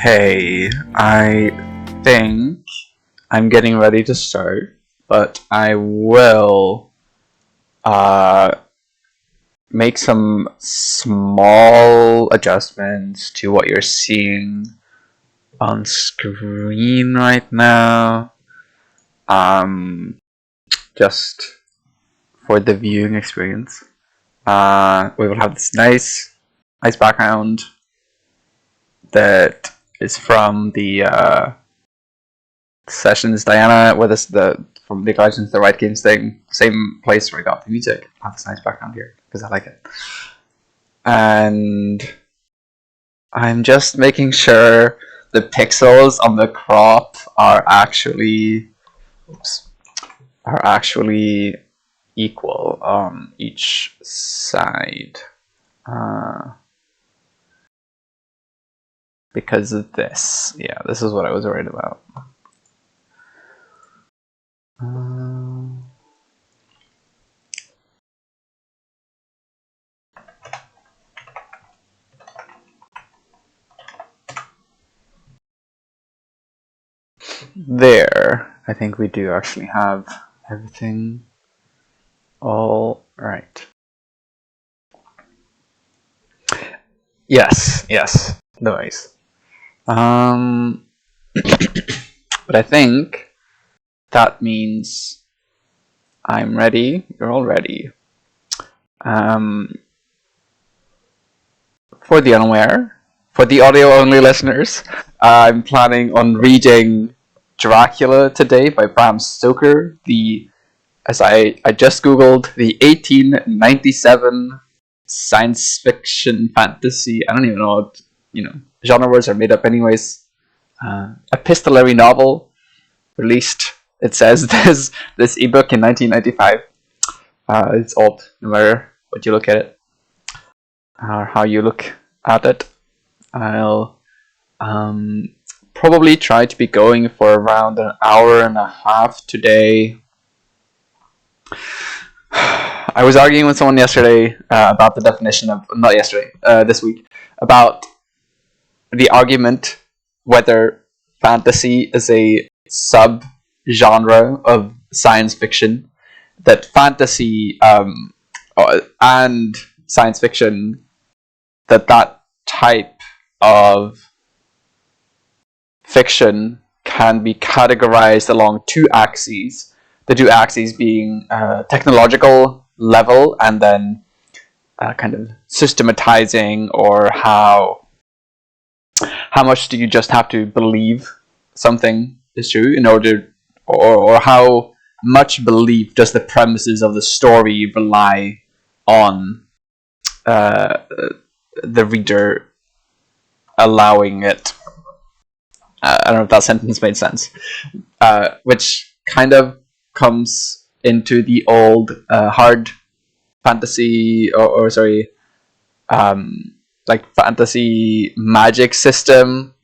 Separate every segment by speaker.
Speaker 1: Okay, I think I'm getting ready to start, but I will make some small adjustments to what you're seeing on screen right now. Just for the viewing experience. We will have this nice background that is from the sessions Diana with us from the Guardians of the Right Games thing, same place where I got the music. I have this nice background here because I like it. And I'm just making sure the pixels on the crop are actually equal on each side. Because of this. Yeah, this is what I was worried about. There, I think we do actually have everything all right. Yes, noise. But I think that means I'm ready. You're all ready. For the unaware, for the audio-only listeners, I'm planning on reading Dracula today by Bram Stoker. As I just googled, the 1897 science fiction fantasy. I don't even know what genre words are made up anyways. Epistolary novel released. It says this ebook in 1995. It's old, no matter what you look at it or how you look at it. I'll probably try to be going for around an hour and a half today. I was arguing with someone yesterday about the definition of, not yesterday, this week, about the argument whether fantasy is a sub-genre of science fiction, that fantasy and science fiction, that type of fiction can be categorized along two axes. The two axes being technological level and then kind of systematizing, or how much do you just have to believe something is true in order, or how much belief does the premises of the story rely on the reader allowing it. I don't know if that sentence made sense. Which kind of comes into the old hard fantasy, like fantasy magic system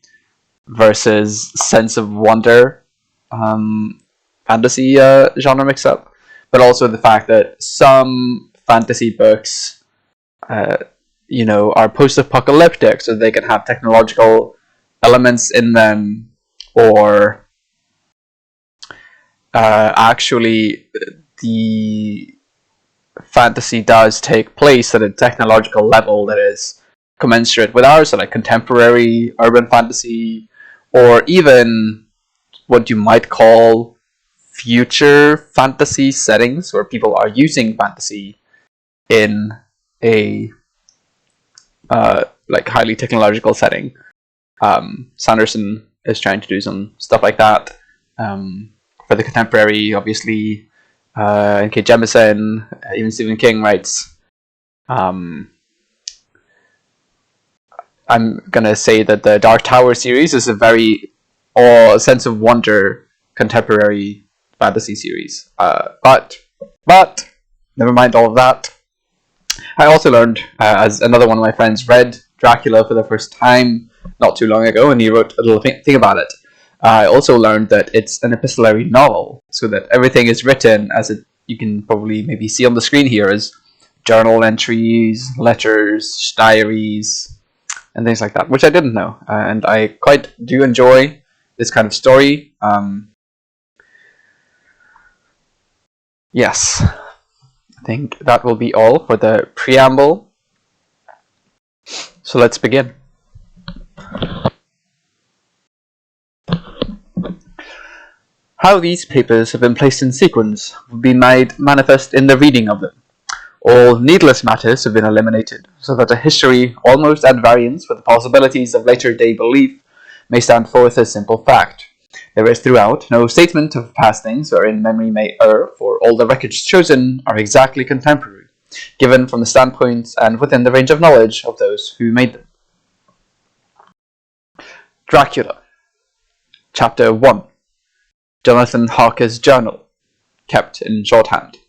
Speaker 1: versus sense of wonder fantasy genre mix up, but also the fact that some fantasy books are post-apocalyptic, so they can have technological elements in them, or actually the fantasy does take place at a technological level that is commensurate with ours, so like contemporary urban fantasy, or even what you might call future fantasy settings, where people are using fantasy in a like highly technological setting. Sanderson is trying to do some stuff like that for the contemporary, obviously. N.K. Jemisin, even Stephen King writes. I'm gonna say that the Dark Tower series is a very sense of wonder contemporary fantasy series. But never mind all of that. I also learned, as another one of my friends read Dracula for the first time not too long ago, and he wrote a little thing about it. I also learned that it's an epistolary novel, so that everything is written as you can probably maybe see on the screen here, as journal entries, letters, diaries, and things like that, which I didn't know, and I quite do enjoy this kind of story. Yes, I think that will be all for the preamble. So let's begin. How these papers have been placed in sequence will be made manifest in the reading of them. All needless matters have been eliminated, so that a history almost at variance with the possibilities of later-day belief may stand forth as simple fact. There is throughout no statement of past things wherein memory may err, for all the records chosen are exactly contemporary, given from the standpoint and within the range of knowledge of those who made them. Dracula. Chapter 1. Jonathan Harker's Journal, kept in shorthand.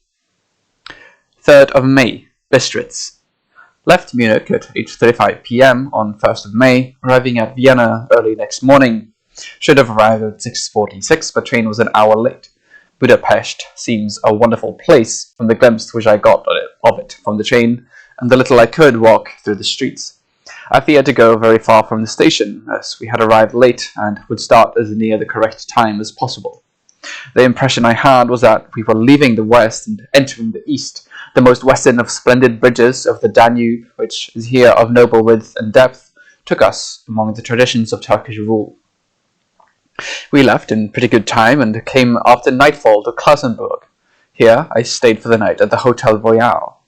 Speaker 1: 3rd of May, Bistritz. Left Munich at 8:35 p.m. on 1st of May, arriving at Vienna early next morning. Should have arrived at 6:46, but train was an hour late. Budapest seems a wonderful place from the glimpse which I got of it from the train, and the little I could walk through the streets. I feared to go very far from the station, as we had arrived late and would start as near the correct time as possible. The impression I had was that we were leaving the west and entering the east, the most western of splendid bridges of the Danube, which is here of noble width and depth, took us among the traditions of Turkish rule. We left in pretty good time and came after nightfall to Klausenburg. Here I stayed for the night at the Hotel Royal.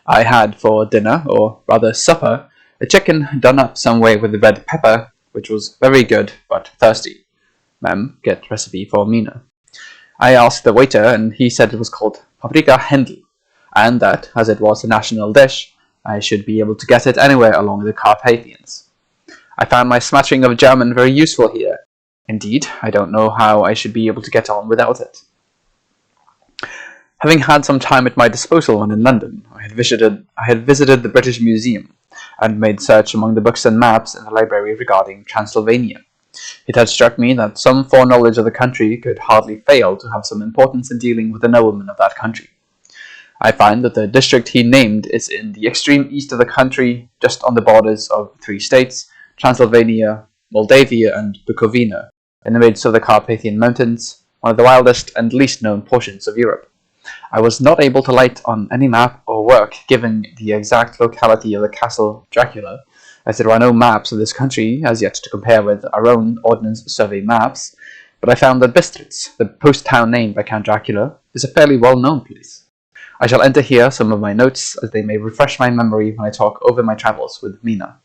Speaker 1: I had for dinner, or rather supper, a chicken done up some way with red pepper, which was very good but thirsty. Mem, get recipe for Mina. I asked the waiter, and he said it was called paprika Händel, and that, as it was a national dish, I should be able to get it anywhere along the Carpathians. I found my smattering of German very useful here. Indeed, I don't know how I should be able to get on without it. Having had some time at my disposal when in London, I had visited the British Museum, and made search among the books and maps in the library regarding Transylvania. It had struck me that some foreknowledge of the country could hardly fail to have some importance in dealing with the noblemen of that country. I find that the district he named is in the extreme east of the country, just on the borders of 3 states, Transylvania, Moldavia, and Bukovina, in the midst of the Carpathian Mountains, one of the wildest and least known portions of Europe. I was not able to light on any map or work giving the exact locality of the castle Dracula, as there are no maps of this country as yet to compare with our own Ordnance Survey maps, but I found that Bistritz, the post-town named by Count Dracula, is a fairly well-known place. I shall enter here some of my notes, as they may refresh my memory when I talk over my travels with Mina.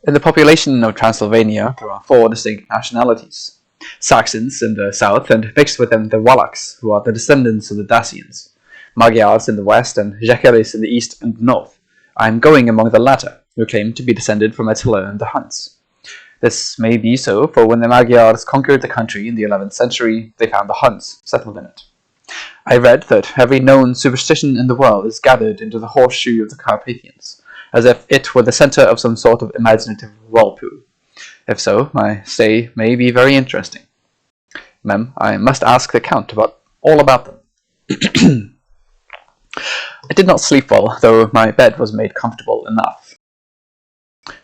Speaker 1: In the population of Transylvania, there are 4 distinct nationalities. Saxons in the south, and mixed with them the Wallachs, who are the descendants of the Dacians, Magyars in the west, and Jeceres in the east and north. I am going among the latter, who claim to be descended from Attila and the Huns. This may be so, for when the Magyars conquered the country in the 11th century, they found the Huns settled in it. I read that every known superstition in the world is gathered into the horseshoe of the Carpathians, as if it were the centre of some sort of imaginative whirlpool. If so, my stay may be very interesting. Mem, I must ask the Count all about them. I did not sleep well, though my bed was made comfortable enough,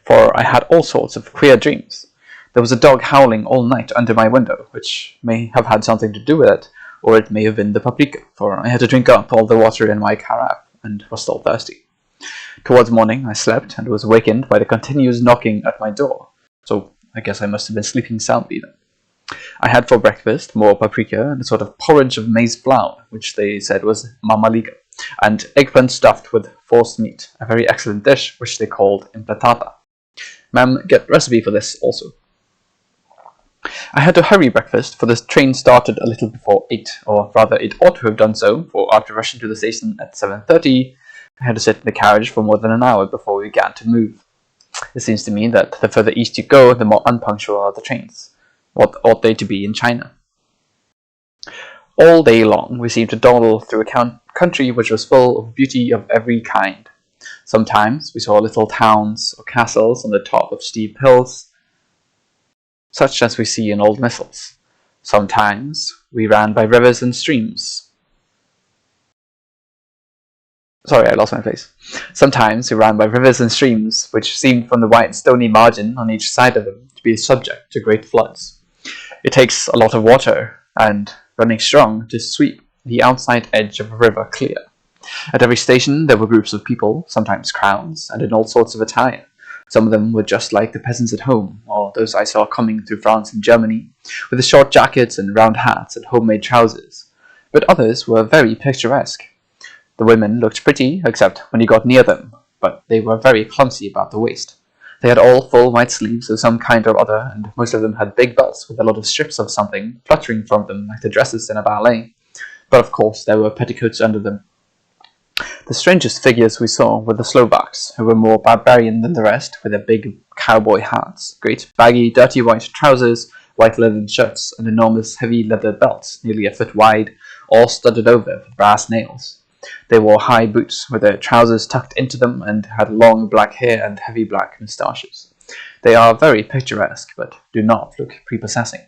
Speaker 1: for I had all sorts of queer dreams. There was a dog howling all night under my window, which may have had something to do with it, or it may have been the paprika, for I had to drink up all the water in my carafe, and was still thirsty. Towards morning I slept, and was wakened by the continuous knocking at my door, so I guess I must have been sleeping soundly then. I had for breakfast more paprika and a sort of porridge of maize flour, which they said was mamaliga, and eggplant stuffed with forced meat, a very excellent dish which they called implatata. Ma'am, get recipe for this also. I had to hurry breakfast, for the train started a little before 8, or rather it ought to have done so, for after rushing to the station at 7:30, I had to sit in the carriage for more than an hour before we began to move. It seems to me that the further east you go, the more unpunctual are the trains. What ought they to be in China? All day long we seemed to dawdle through a country which was full of beauty of every kind. Sometimes we saw little towns or castles on the top of steep hills, such as we see in old missals. Sometimes we ran by rivers and streams. Sorry, I lost my place. Sometimes we ran by rivers and streams, which seemed from the white stony margin on each side of them to be subject to great floods. It takes a lot of water, and running strong, to sweep the outside edge of a river clear. At every station there were groups of people, sometimes crowds, and in all sorts of attire. Some of them were just like the peasants at home, or those I saw coming through France and Germany, with the short jackets and round hats and homemade trousers. But others were very picturesque. The women looked pretty, except when you got near them, but they were very clumsy about the waist. They had all full white sleeves of some kind or other, and most of them had big belts with a lot of strips of something fluttering from them like the dresses in a ballet. But of course there were petticoats under them. The strangest figures we saw were the Slovaks, who were more barbarian than the rest, with their big cowboy hats, great baggy, dirty white trousers, white leather shirts, and enormous heavy leather belts, nearly a foot wide, all studded over with brass nails. They wore high boots with their trousers tucked into them and had long black hair and heavy black moustaches. They are very picturesque, but do not look prepossessing.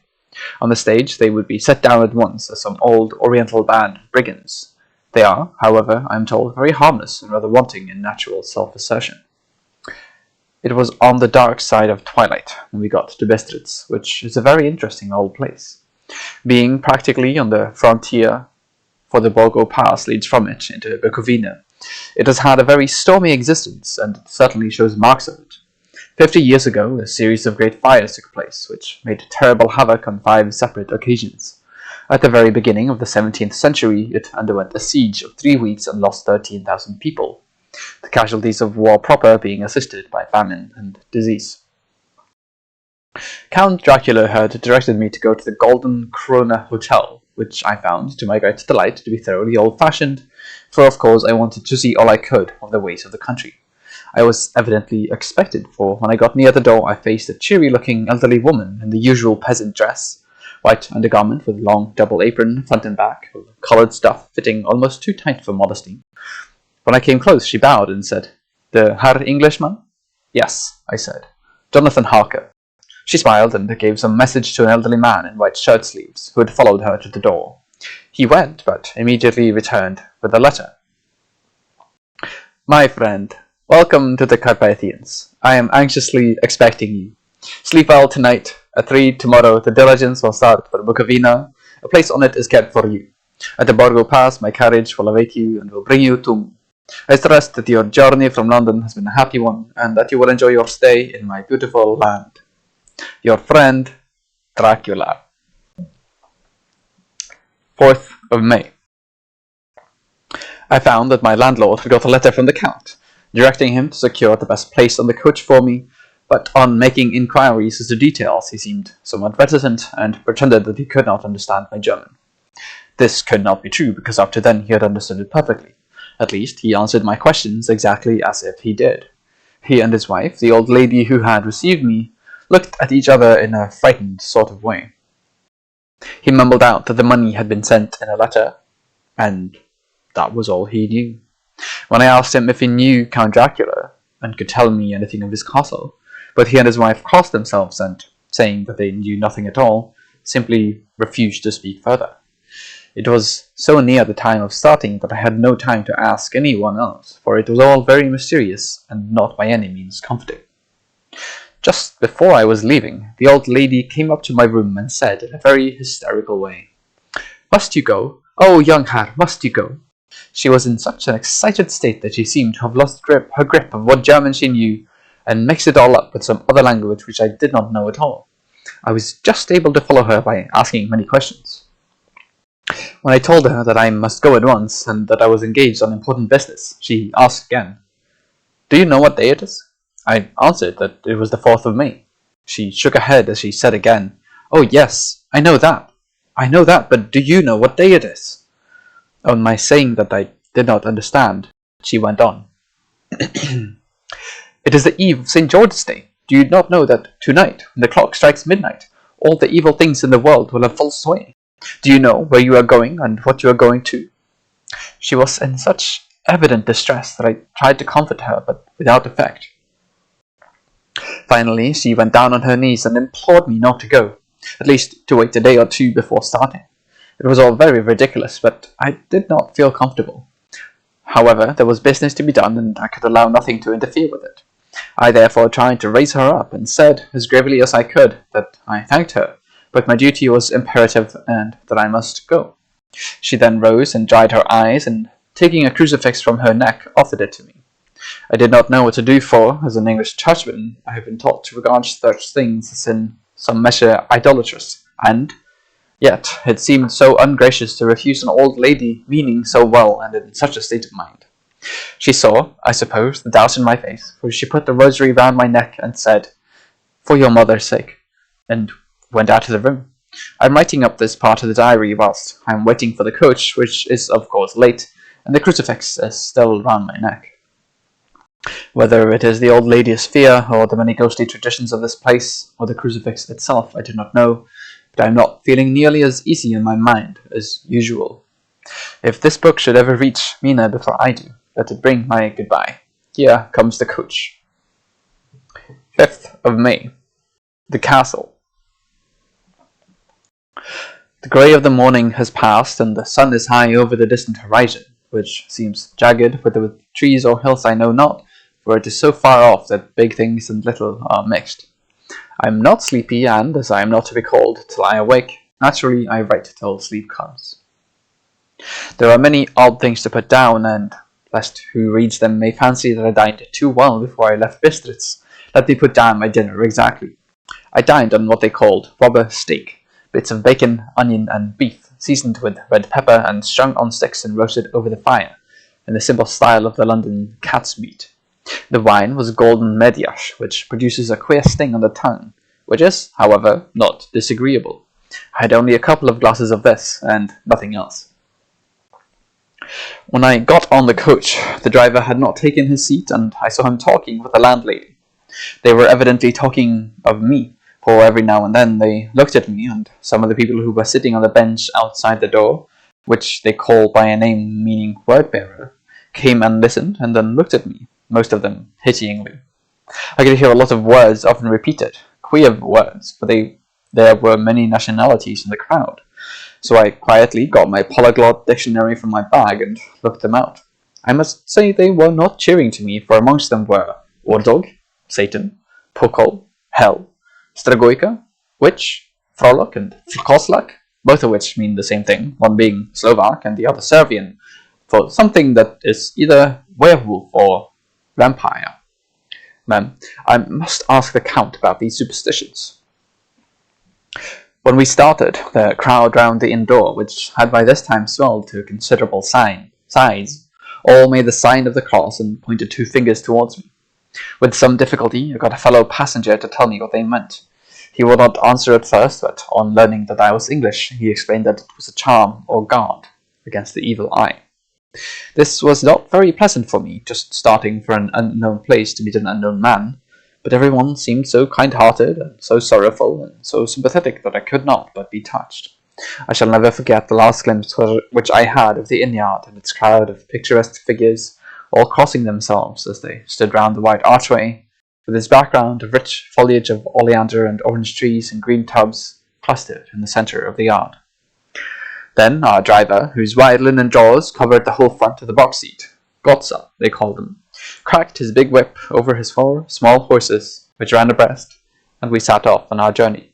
Speaker 1: On the stage they would be set down at once as some old oriental band of brigands. They are, however, I am told, very harmless and rather wanting in natural self-assertion. It was on the dark side of twilight when we got to Bistritz, which is a very interesting old place. Being practically on the frontier, for the Borgo Pass leads from it into Bukovina, it has had a very stormy existence, and it certainly shows marks of it. 50 years ago, a series of great fires took place, which made terrible havoc on 5 separate occasions. At the very beginning of the 17th century, it underwent a siege of 3 weeks and lost 13,000 people, the casualties of war proper being assisted by famine and disease. Count Dracula had directed me to go to the Golden Krone Hotel, which I found, to my great delight, to be thoroughly old-fashioned, for of course I wanted to see all I could of the ways of the country. I was evidently expected, for when I got near the door I faced a cheery-looking elderly woman in the usual peasant dress, white undergarment with long double apron, front and back, of coloured stuff fitting almost too tight for modesty. When I came close she bowed and said, "The Herr Englishman?" "Yes," I said. "Jonathan Harker." She smiled and gave some message to an elderly man in white shirt-sleeves, who had followed her to the door. He went, but immediately returned with a letter. "My friend, welcome to the Carpathians. I am anxiously expecting you. Sleep well tonight. At 3 tomorrow the diligence will start for Bukovina. A place on it is kept for you. At the Borgo Pass my carriage will await you and will bring you to... I trust that your journey from London has been a happy one, and that you will enjoy your stay in my beautiful land. Your friend, Dracula." 4th of May. I found that my landlord had got a letter from the Count, directing him to secure the best place on the coach for me, but on making inquiries as to details he seemed somewhat reticent, and pretended that he could not understand my German. This could not be true, because up to then he had understood it perfectly. At least he answered my questions exactly as if he did. He and his wife, the old lady who had received me, looked at each other in a frightened sort of way. He mumbled out that the money had been sent in a letter, and that was all he knew. When I asked him if he knew Count Dracula, and could tell me anything of his castle, but he and his wife crossed themselves and, saying that they knew nothing at all, simply refused to speak further. It was so near the time of starting that I had no time to ask anyone else, for it was all very mysterious and not by any means comforting. Just before I was leaving, the old lady came up to my room and said in a very hysterical way, "Must you go? Oh, young Herr, must you go?" She was in such an excited state that she seemed to have lost her grip of what German she knew, and mixed it all up with some other language which I did not know at all. I was just able to follow her by asking many questions. When I told her that I must go at once, and that I was engaged on important business, she asked again, "Do you know what day it is?" I answered that it was the 4th of May. She shook her head as she said again, "Oh yes, I know that, but do you know what day it is?" On my saying that I did not understand, she went on. "It is the eve of St. George's Day. Do you not know that tonight, when the clock strikes midnight, all the evil things in the world will have full sway? Do you know where you are going and what you are going to?" She was in such evident distress that I tried to comfort her, but without effect. Finally, she went down on her knees and implored me not to go, at least to wait a day or 2 before starting. It was all very ridiculous, but I did not feel comfortable. However, there was business to be done, and I could allow nothing to interfere with it. I therefore tried to raise her up, and said, as gravely as I could, that I thanked her, but my duty was imperative, and that I must go. She then rose and dried her eyes, and taking a crucifix from her neck, offered it to me. I did not know what to do, for, as an English churchman, I have been taught to regard such things as in some measure idolatrous, and yet it seemed so ungracious to refuse an old lady meaning so well and in such a state of mind. She saw, I suppose, the doubt in my face, for she put the rosary round my neck and said, "For your mother's sake," and went out of the room. I am writing up this part of the diary whilst I am waiting for the coach, which is of course late, and the crucifix is still round my neck. Whether it is the old lady's fear, or the many ghostly traditions of this place, or the crucifix itself, I do not know, but I am not feeling nearly as easy in my mind as usual. If this book should ever reach Mina before I do, let it bring my goodbye. Here comes the coach. 5th of May. The Castle. The grey of the morning has passed, and the sun is high over the distant horizon, which seems jagged, whether with trees or hills I know not, for it is so far off that big things and little are mixed. I am not sleepy, and, as I am not to be called till I awake, naturally I write till sleep comes. There are many odd things to put down, and, lest who reads them may fancy that I dined too well before I left Bistritz, let me put down my dinner exactly. I dined on what they called robber steak, bits of bacon, onion, and beef, seasoned with red pepper and strung on sticks and roasted over the fire, in the simple style of the London cat's meat. The wine was golden mediash, which produces a queer sting on the tongue, which is, however, not disagreeable. I had only a couple of glasses of this, and nothing else. When I got on the coach, the driver had not taken his seat, and I saw him talking with the landlady. They were evidently talking of me, for every now and then they looked at me, and some of the people who were sitting on the bench outside the door, which they call by a name meaning word-bearer, came and listened, and then looked at me, most of them pityingly. I could hear a lot of words often repeated, queer words, for there were many nationalities in the crowd. So I quietly got my polyglot dictionary from my bag and looked them out. I must say they were not cheering to me, for amongst them were Ordog, Satan, Pokol, Hell, Stragojka, Witch, Frolok, and Koslak, both of which mean the same thing, one being Slovak and the other Serbian, for something that is either werewolf or vampire. Ma'am, I must ask the Count about these superstitions. When we started, the crowd round the inn door, which had by this time swelled to a considerable size, all made the sign of the cross and pointed 2 fingers towards me. With some difficulty, I got a fellow passenger to tell me what they meant. He would not answer at first, but on learning that I was English, he explained that it was a charm or guard against the evil eye. This was not very pleasant for me, just starting for an unknown place to meet an unknown man, but everyone seemed so kind-hearted, and so sorrowful, and so sympathetic that I could not but be touched. I shall never forget the last glimpse which I had of the inn-yard and its crowd of picturesque figures, all crossing themselves as they stood round the wide archway, with its background of rich foliage of oleander and orange trees and green tubs clustered in the centre of the yard. Then our driver, whose wide linen drawers covered the whole front of the box seat, Gotza, they called him, cracked his big whip over his 4 small horses, which ran abreast, and we set off on our journey.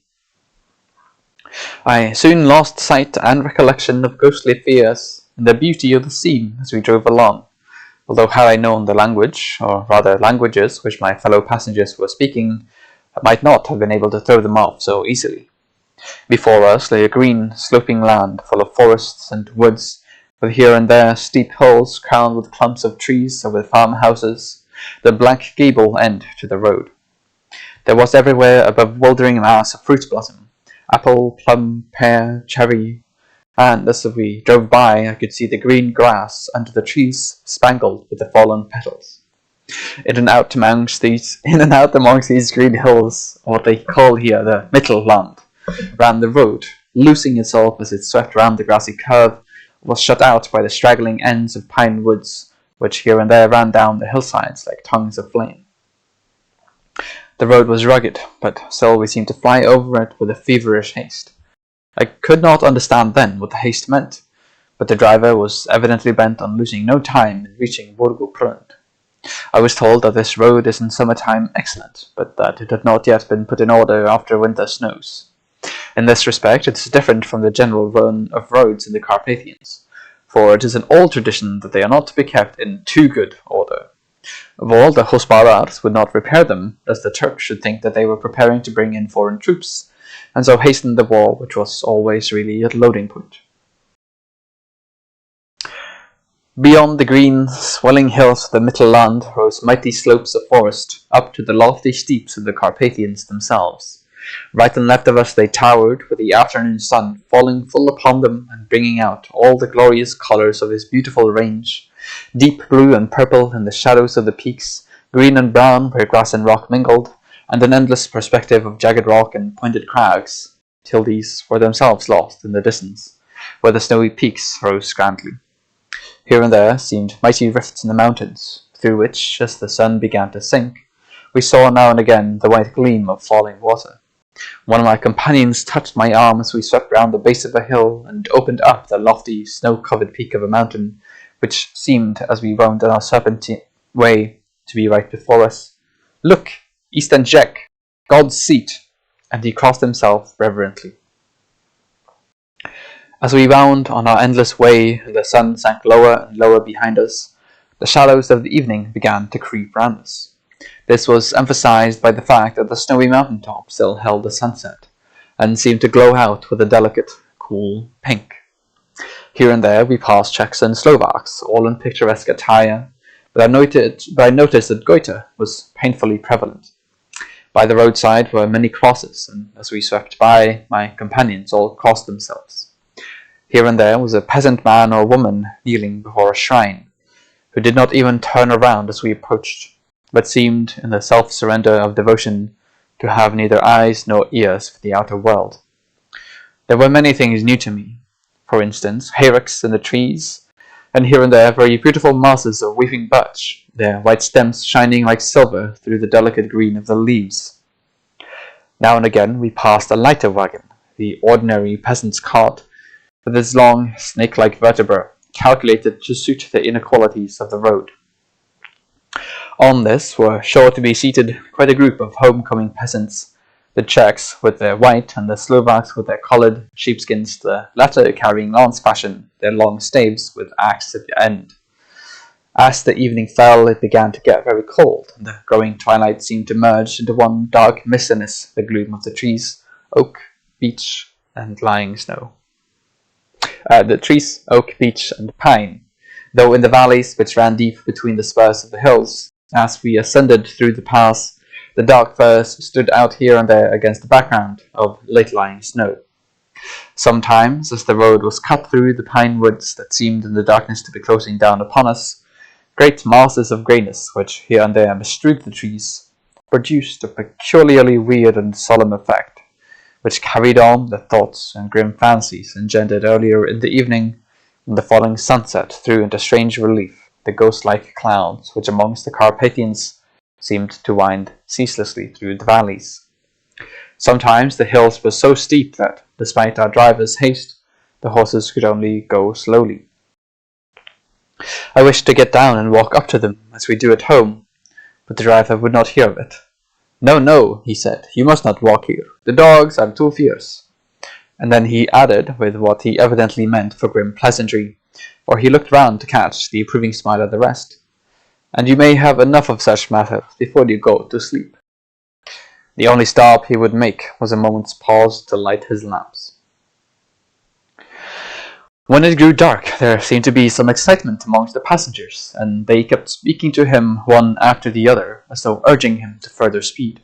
Speaker 1: I soon lost sight and recollection of ghostly fears and the beauty of the scene as we drove along, although had I known the language, or rather languages, which my fellow passengers were speaking, I might not have been able to throw them off so easily. Before us lay a green, sloping land full of forests and woods, with here and there steep hills crowned with clumps of trees or with farmhouses, the blank gable end to the road. There was everywhere a bewildering mass of fruit blossom, apple, plum, pear, cherry, and as we drove by I could see the green grass under the trees spangled with the fallen petals. In and out amongst these green hills, or what they call here the Mittelland, ran the road, loosing itself as it swept round the grassy curve, was shut out by the straggling ends of pine woods, which here and there ran down the hillsides like tongues of flame. The road was rugged, but still we seemed to fly over it with a feverish haste. I could not understand then what the haste meant, but the driver was evidently bent on losing no time in reaching Borgo Prund. I was told that this road is in summertime excellent, but that it had not yet been put in order after winter snows. In this respect, it is different from the general run of roads in the Carpathians, for it is an old tradition that they are not to be kept in too good order. Of all, the Hosparars would not repair them, lest the Turks should think that they were preparing to bring in foreign troops, and so hasten the war which was always really at loading point. Beyond the green, swelling hills of the Mittelland rose mighty slopes of forest, up to the lofty steeps of the Carpathians themselves. Right and left of us they towered, with the afternoon sun falling full upon them and bringing out all the glorious colours of this beautiful range, deep blue and purple in the shadows of the peaks, green and brown where grass and rock mingled, and an endless perspective of jagged rock and pointed crags, till these were themselves lost in the distance, where the snowy peaks rose grandly. Here and there seemed mighty rifts in the mountains, through which, as the sun began to sink, we saw now and again the white gleam of falling water. One of my companions touched my arm as we swept round the base of a hill and opened up the lofty, snow-covered peak of a mountain, which seemed, as we wound on our serpentine way, to be right before us. "Look, Eastern Jack, God's seat!" and he crossed himself reverently. As we wound on our endless way, and the sun sank lower and lower behind us, the shadows of the evening began to creep round us. This was emphasized by the fact that the snowy mountain top still held the sunset, and seemed to glow out with a delicate, cool pink. Here and there we passed Czechs and Slovaks, all in picturesque attire, but I noticed that goiter was painfully prevalent. By the roadside were many crosses, and as we swept by, my companions all crossed themselves. Here and there was a peasant man or woman kneeling before a shrine, who did not even turn around as we approached, but seemed, in the self-surrender of devotion, to have neither eyes nor ears for the outer world. There were many things new to me. For instance, hayricks in the trees, and here and there very beautiful masses of weeping birch, their white stems shining like silver through the delicate green of the leaves. Now and again we passed a lighter wagon, the ordinary peasant's cart, with its long, snake-like vertebra, calculated to suit the inequalities of the road. On this were sure to be seated quite a group of homecoming peasants, the Czechs with their white and the Slovaks with their coloured sheepskins, the latter carrying lance fashion, their long staves with axe at the end. As the evening fell, it began to get very cold, and the growing twilight seemed to merge into one dark mistiness, the gloom of the trees, oak, beech, and lying snow. The trees, oak, beech, and pine, though in the valleys which ran deep between the spurs of the hills. As we ascended through the pass, the dark firs stood out here and there against the background of late-lying snow. Sometimes, as the road was cut through the pine woods that seemed in the darkness to be closing down upon us, great masses of greyness, which here and there bestrewed the trees, produced a peculiarly weird and solemn effect, which carried on the thoughts and grim fancies engendered earlier in the evening, when the falling sunset threw into strange relief the ghost-like clouds which amongst the Carpathians seemed to wind ceaselessly through the valleys. Sometimes the hills were so steep that, despite our driver's haste, the horses could only go slowly. I wished to get down and walk up to them, as we do at home, but the driver would not hear of it. "No, no," he said, "you must not walk here. The dogs are too fierce." And then he added, with what he evidently meant for grim pleasantry, for he looked round to catch the approving smile of the rest, "And you may have enough of such matters before you go to sleep." The only stop he would make was a moment's pause to light his lamps. When it grew dark, there seemed to be some excitement amongst the passengers, and they kept speaking to him one after the other, as though urging him to further speed.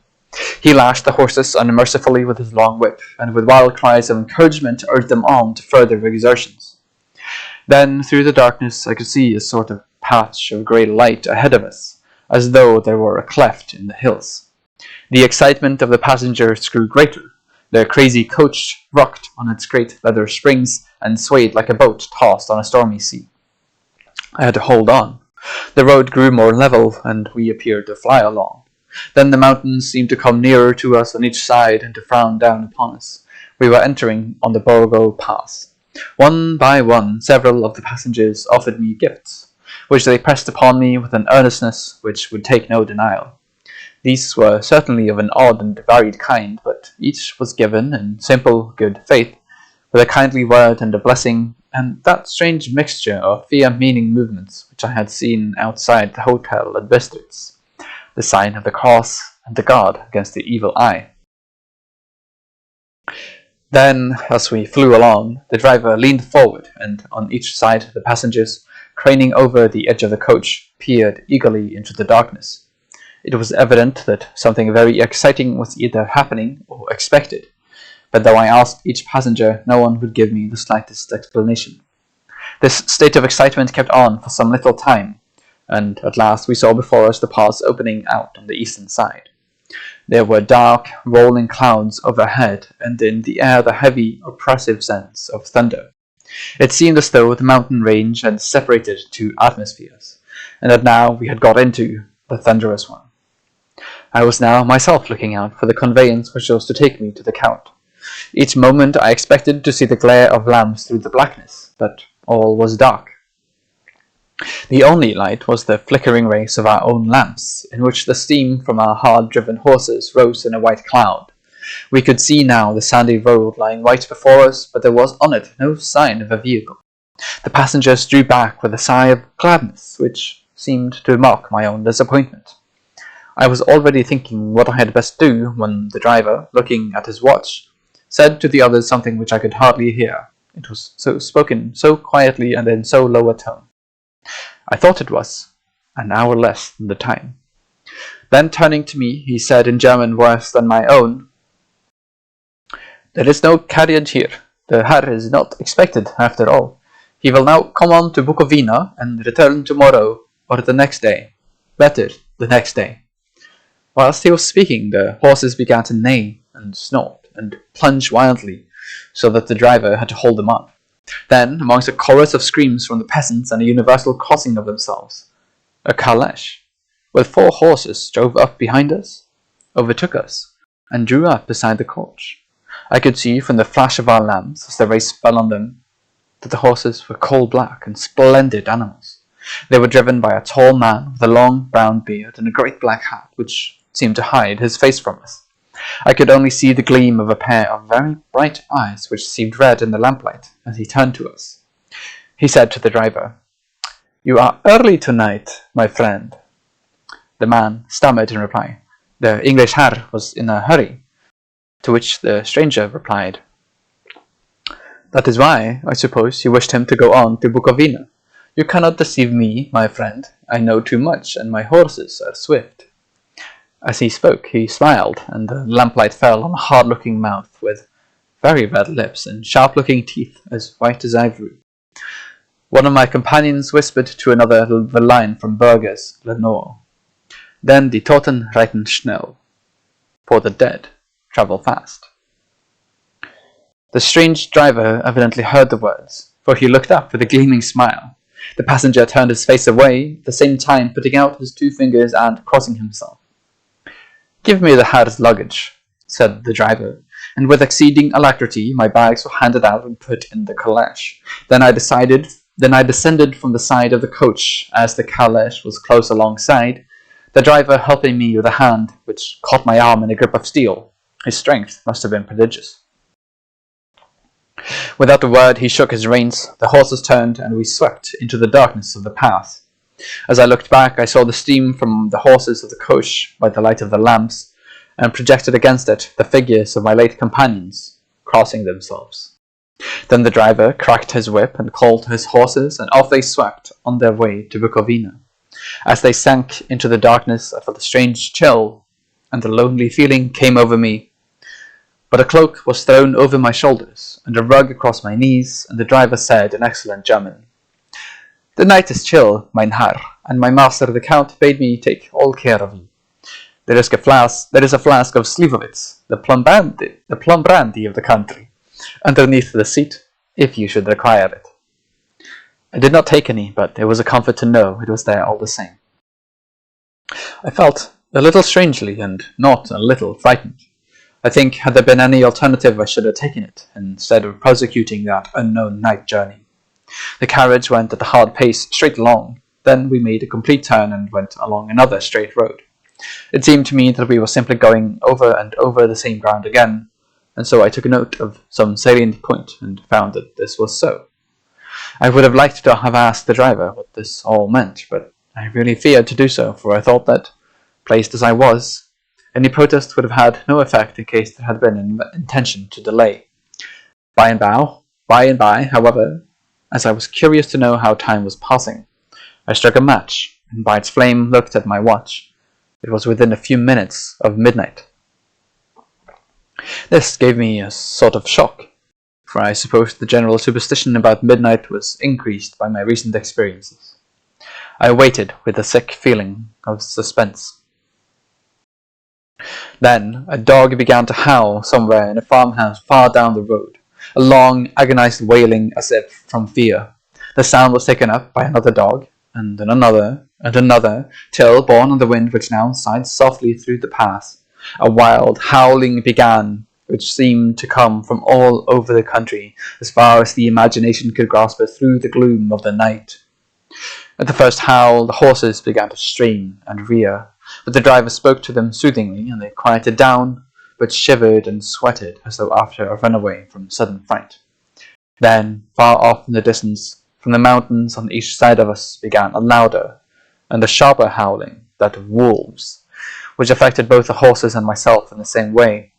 Speaker 1: He lashed the horses unmercifully with his long whip, and with wild cries of encouragement urged them on to further exertions. Then, through the darkness, I could see a sort of patch of grey light ahead of us, as though there were a cleft in the hills. The excitement of the passengers grew greater. The crazy coach rocked on its great leather springs and swayed like a boat tossed on a stormy sea. I had to hold on. The road grew more level, and we appeared to fly along. Then the mountains seemed to come nearer to us on each side and to frown down upon us. We were entering on the Borgo Pass. One by one, several of the passengers offered me gifts, which they pressed upon me with an earnestness which would take no denial. These were certainly of an odd and varied kind, but each was given in simple good faith, with a kindly word and a blessing, and that strange mixture of fear-meaning movements which I had seen outside the hotel at Bistritz, the sign of the cross and the guard against the evil eye. Then, as we flew along, the driver leaned forward, and on each side the passengers, craning over the edge of the coach, peered eagerly into the darkness. It was evident that something very exciting was either happening or expected, but though I asked each passenger, no one would give me the slightest explanation. This state of excitement kept on for some little time, and at last we saw before us the pass opening out on the eastern side. There were dark, rolling clouds overhead, and in the air the heavy, oppressive sense of thunder. It seemed as though the mountain range had separated two atmospheres, and that now we had got into the thunderous one. I was now myself looking out for the conveyance which was to take me to the Count. Each moment I expected to see the glare of lamps through the blackness, but all was dark. The only light was the flickering rays of our own lamps, in which the steam from our hard-driven horses rose in a white cloud. We could see now the sandy road lying white before us, but there was on it no sign of a vehicle. The passengers drew back with a sigh of gladness, which seemed to mock my own disappointment. I was already thinking what I had best do, when the driver, looking at his watch, said to the others something which I could hardly hear. It was spoken so quietly and in so low a tone. I thought it was an hour less than the time. Then turning to me, he said in German worse than my own, "There is no carriage here. The Herr is not expected, after all. He will now come on to Bukovina and return tomorrow or the next day. Better, the next day." Whilst he was speaking, the horses began to neigh and snort and plunge wildly, so that the driver had to hold them up. Then, amongst a chorus of screams from the peasants and a universal crossing of themselves, a caleche, with 4 horses, drove up behind us, overtook us, and drew up beside the coach. I could see from the flash of our lamps, as the rays fell on them, that the horses were coal-black and splendid animals. They were driven by a tall man with a long brown beard and a great black hat, which seemed to hide his face from us. I could only see the gleam of a pair of very bright eyes which seemed red in the lamplight as he turned to us. He said to the driver, "You are early tonight, my friend." The man stammered in reply. The English Herr was in a hurry, to which the stranger replied, "That is why, I suppose, you wished him to go on to Bukovina. You cannot deceive me, my friend. I know too much, and my horses are swift." As he spoke, he smiled, and the lamplight fell on a hard-looking mouth with very red lips and sharp-looking teeth as white as ivory. One of my companions whispered to another the line from Burger's Lenore. "Then die Toten reiten schnell," for the dead travel fast. The strange driver evidently heard the words, for he looked up with a gleaming smile. The passenger turned his face away, at the same time putting out his 2 fingers and crossing himself. "Give me the Herr's luggage," said the driver, and with exceeding alacrity my bags were handed out and put in the caleche. Then I descended from the side of the coach as the caleche was close alongside, the driver helping me with a hand which caught my arm in a grip of steel. His strength must have been prodigious. Without a word he shook his reins, the horses turned, and we swept into the darkness of the path. As I looked back, I saw the steam from the horses of the coach by the light of the lamps, and projected against it the figures of my late companions, crossing themselves. Then the driver cracked his whip and called to his horses, and off they swept on their way to Bukovina. As they sank into the darkness, I felt a strange chill, and a lonely feeling came over me. But a cloak was thrown over my shoulders, and a rug across my knees, and the driver said in excellent German, "The night is chill, mein Herr, and my master the Count bade me take all care of you. There is a flask of Slivovitz, the plum brandy of the country, underneath the seat, if you should require it." I did not take any, but it was a comfort to know it was there all the same. I felt a little strangely and not a little frightened. I think had there been any alternative I should have taken it, instead of prosecuting that unknown night journey. The carriage went at a hard pace straight along. Then we made a complete turn and went along another straight road. It seemed to me that we were simply going over and over the same ground again, and so I took a note of some salient point and found that this was so. I would have liked to have asked the driver what this all meant, but I really feared to do so, for I thought that, placed as I was, any protest would have had no effect in case there had been an intention to delay. By and by, however, as I was curious to know how time was passing, I struck a match, and by its flame looked at my watch. It was within a few minutes of midnight. This gave me a sort of shock, for I supposed the general superstition about midnight was increased by my recent experiences. I waited with a sick feeling of suspense. Then a dog began to howl somewhere in a farmhouse far down the road, a long, agonized wailing as if from fear. The sound was taken up by another dog, and then another, and another, till, borne on the wind which now sighed softly through the pass, a wild howling began, which seemed to come from all over the country, as far as the imagination could grasp it through the gloom of the night. At the first howl, the horses began to strain and rear, but the driver spoke to them soothingly, and they quieted down, but shivered and sweated as though after a runaway from sudden fright. Then, far off in the distance, from the mountains on each side of us, began a louder and a sharper howling, that of wolves, which affected both the horses and myself in the same way.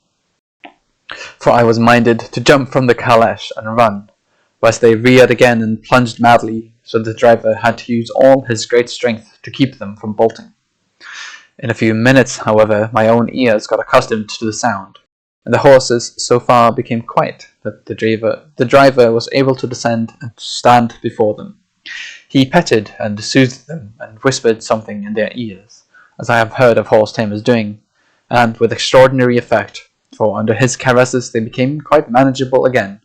Speaker 1: For I was minded to jump from the caleche and run, whilst they reared again and plunged madly, so the driver had to use all his great strength to keep them from bolting. In a few minutes, however, my own ears got accustomed to the sound, and the horses so far became quiet that the driver was able to descend and stand before them. He petted and soothed them and whispered something in their ears, as I have heard of horse tamers doing, and with extraordinary effect, for under his caresses they became quite manageable again,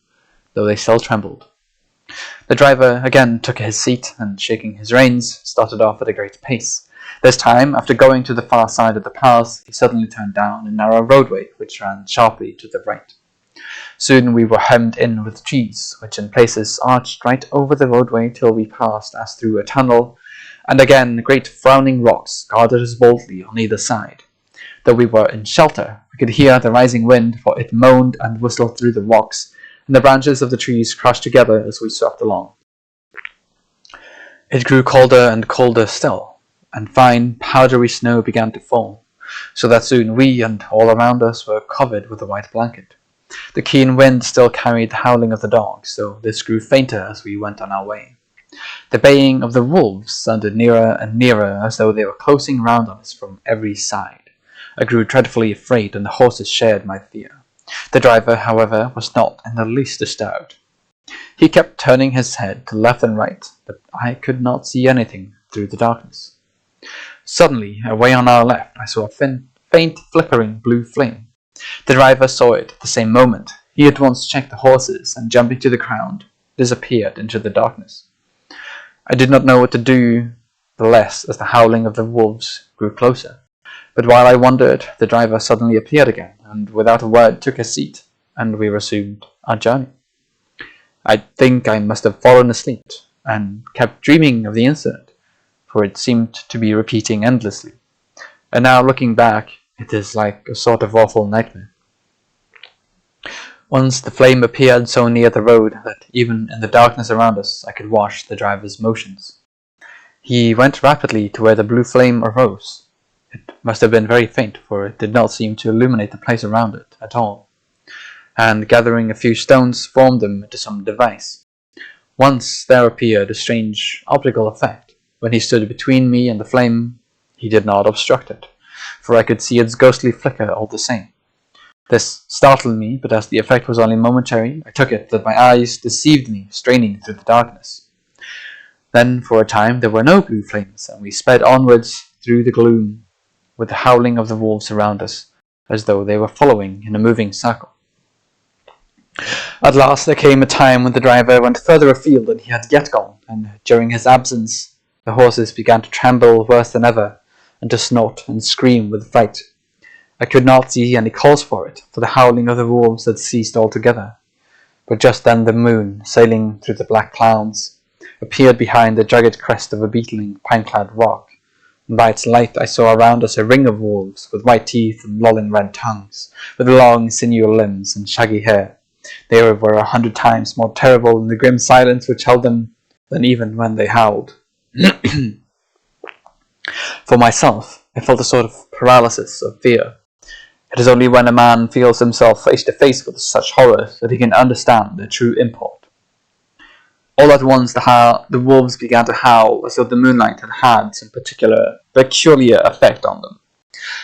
Speaker 1: though they still trembled. The driver again took his seat, and shaking his reins, started off at a great pace. This time, after going to the far side of the pass, he suddenly turned down a narrow roadway which ran sharply to the right. Soon we were hemmed in with trees, which in places arched right over the roadway till we passed as through a tunnel, and again great frowning rocks guarded us boldly on either side. Though we were in shelter, we could hear the rising wind, for it moaned and whistled through the rocks, and the branches of the trees crashed together as we swept along. It grew colder and colder still, and fine, powdery snow began to fall, so that soon we and all around us were covered with a white blanket. The keen wind still carried the howling of the dogs, though this grew fainter as we went on our way. The baying of the wolves sounded nearer and nearer, as though they were closing round us from every side. I grew dreadfully afraid, and the horses shared my fear. The driver, however, was not in the least disturbed. He kept turning his head to left and right, but I could not see anything through the darkness. Suddenly, away on our left, I saw a faint flickering blue flame. The driver saw it at the same moment. He at once checked the horses, and jumping to the ground, disappeared into the darkness. I did not know what to do the less as the howling of the wolves grew closer. But while I wondered, the driver suddenly appeared again, and without a word took his seat, and we resumed our journey. I think I must have fallen asleep, and kept dreaming of the incident, for it seemed to be repeating endlessly. And now looking back, it is like a sort of awful nightmare. Once the flame appeared so near the road that even in the darkness around us I could watch the driver's motions. He went rapidly to where the blue flame arose. It must have been very faint, for it did not seem to illuminate the place around it at all, and gathering a few stones formed them into some device. Once there appeared a strange optical effect. When he stood between me and the flame, he did not obstruct it, for I could see its ghostly flicker all the same. This startled me, but as the effect was only momentary, I took it that my eyes deceived me, straining through the darkness. Then, for a time, there were no blue flames, and we sped onwards through the gloom, with the howling of the wolves around us, as though they were following in a moving circle. At last there came a time when the driver went further afield than he had yet gone, and during his absence the horses began to tremble worse than ever, and to snort and scream with fright. I could not see any cause for it, for the howling of the wolves had ceased altogether. But just then the moon, sailing through the black clouds, appeared behind the jagged crest of a beetling, pine-clad rock, and by its light I saw around us a ring of wolves, with white teeth and lolling red tongues, with long sinewy limbs and shaggy hair. They were 100 times more terrible in the grim silence which held them than even when they howled. For myself, I felt a sort of paralysis of fear. It is only when a man feels himself face to face with such horrors that he can understand their true import. All at once the wolves began to howl as though the moonlight had had some peculiar effect on them.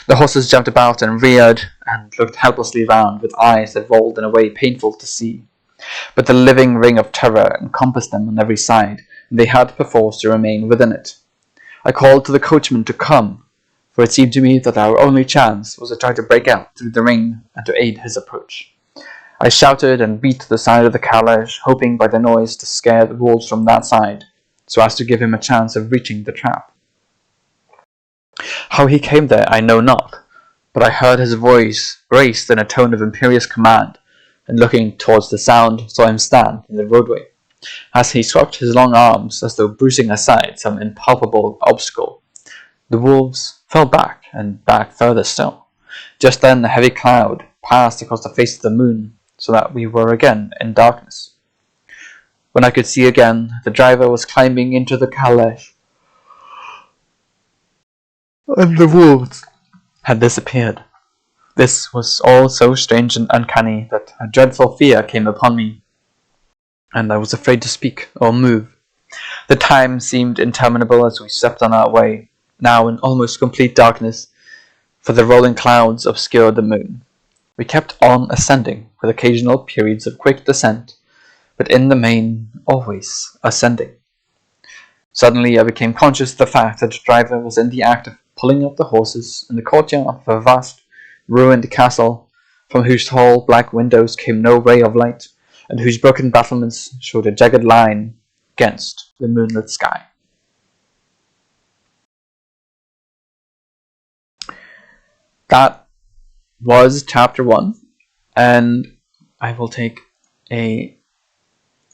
Speaker 1: The horses jumped about and reared and looked helplessly round with eyes that rolled in a way painful to see. But the living ring of terror encompassed them on every side, and they had perforce to remain within it. I called to the coachman to come, for it seemed to me that our only chance was to try to break out through the ring and to aid his approach. I shouted and beat the side of the calash, hoping by the noise to scare the wolves from that side, so as to give him a chance of reaching the trap. How he came there I know not, but I heard his voice raised in a tone of imperious command, and looking towards the sound saw him stand in the roadway. As he swept his long arms as though bruising aside some impalpable obstacle, the wolves fell back and back further still. Just then a heavy cloud passed across the face of the moon, so that we were again in darkness. When I could see again, the driver was climbing into the calash, and the wolves had disappeared. This was all so strange and uncanny that a dreadful fear came upon me, and I was afraid to speak or move. The time seemed interminable as we swept on our way, now in almost complete darkness, for the rolling clouds obscured the moon. We kept on ascending, with occasional periods of quick descent, but in the main always ascending. Suddenly I became conscious of the fact that the driver was in the act of pulling up the horses in the courtyard of a vast, ruined castle, from whose tall black windows came no ray of light, and whose broken battlements showed a jagged line against the moonlit sky. That was chapter 1, and I will take a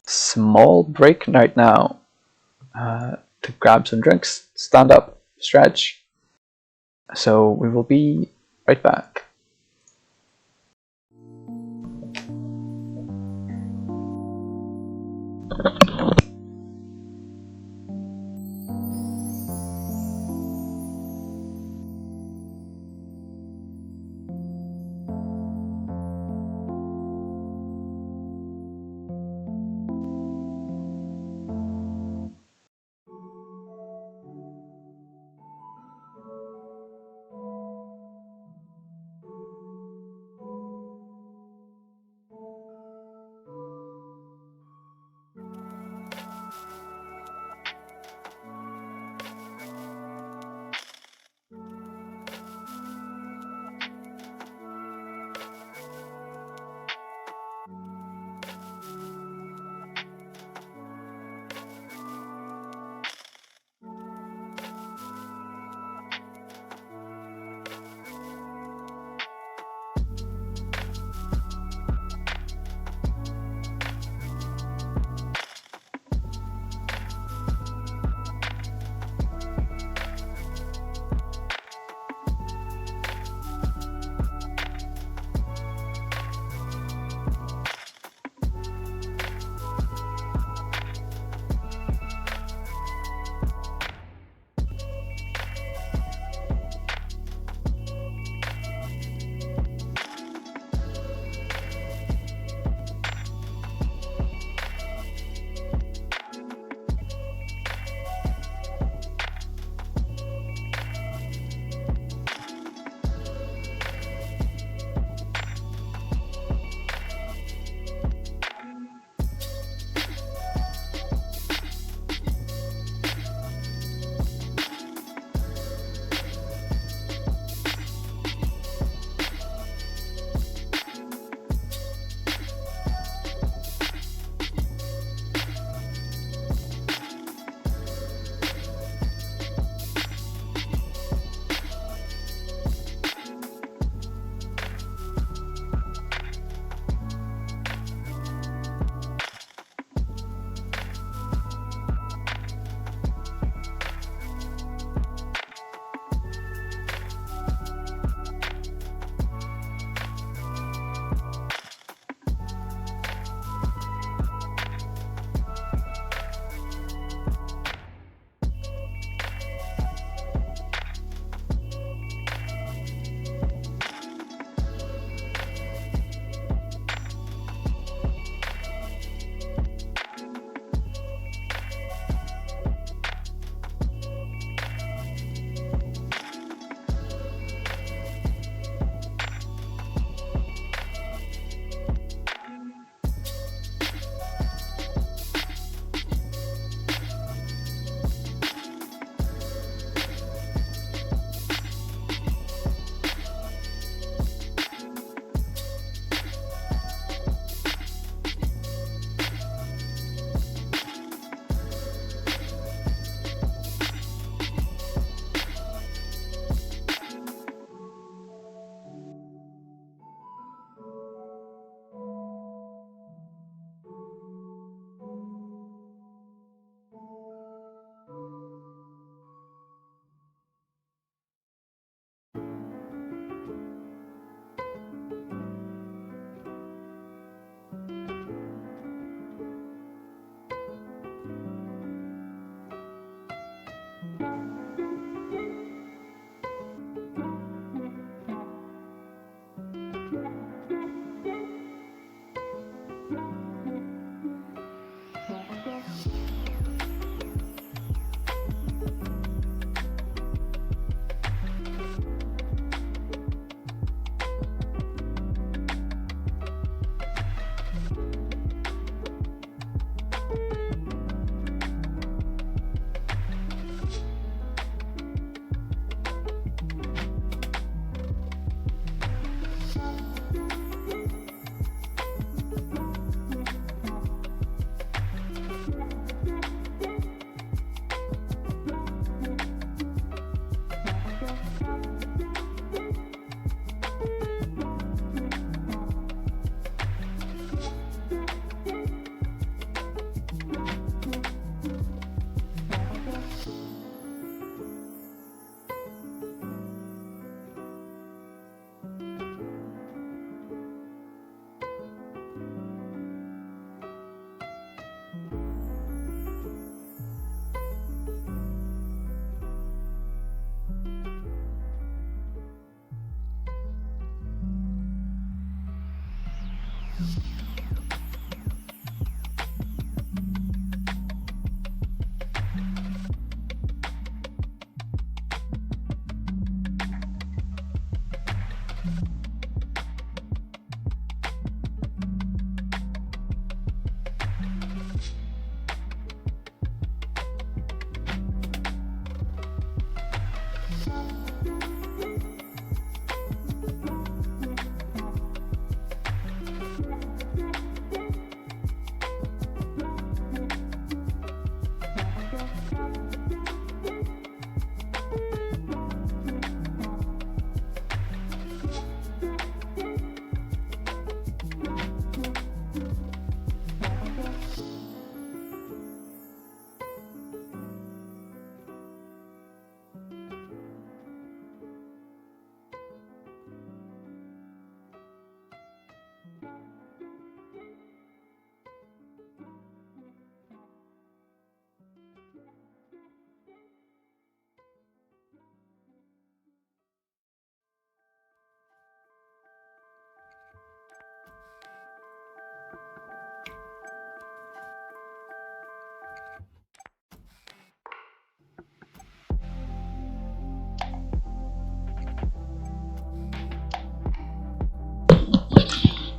Speaker 1: small break right now to grab some drinks, stand up, stretch. So we will be right back.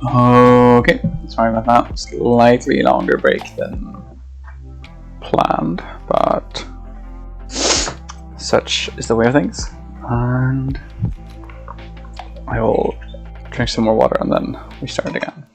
Speaker 1: Okay, sorry about that. Slightly longer break than planned, but such is the way of things. And I will drink some more water and then we start again.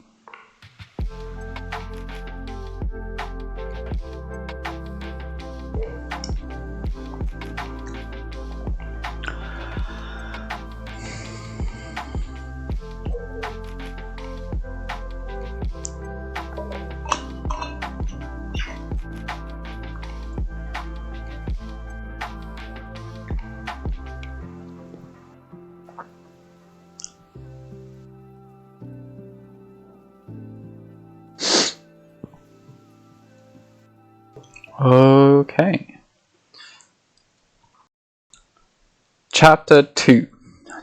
Speaker 1: Okay. Chapter 2.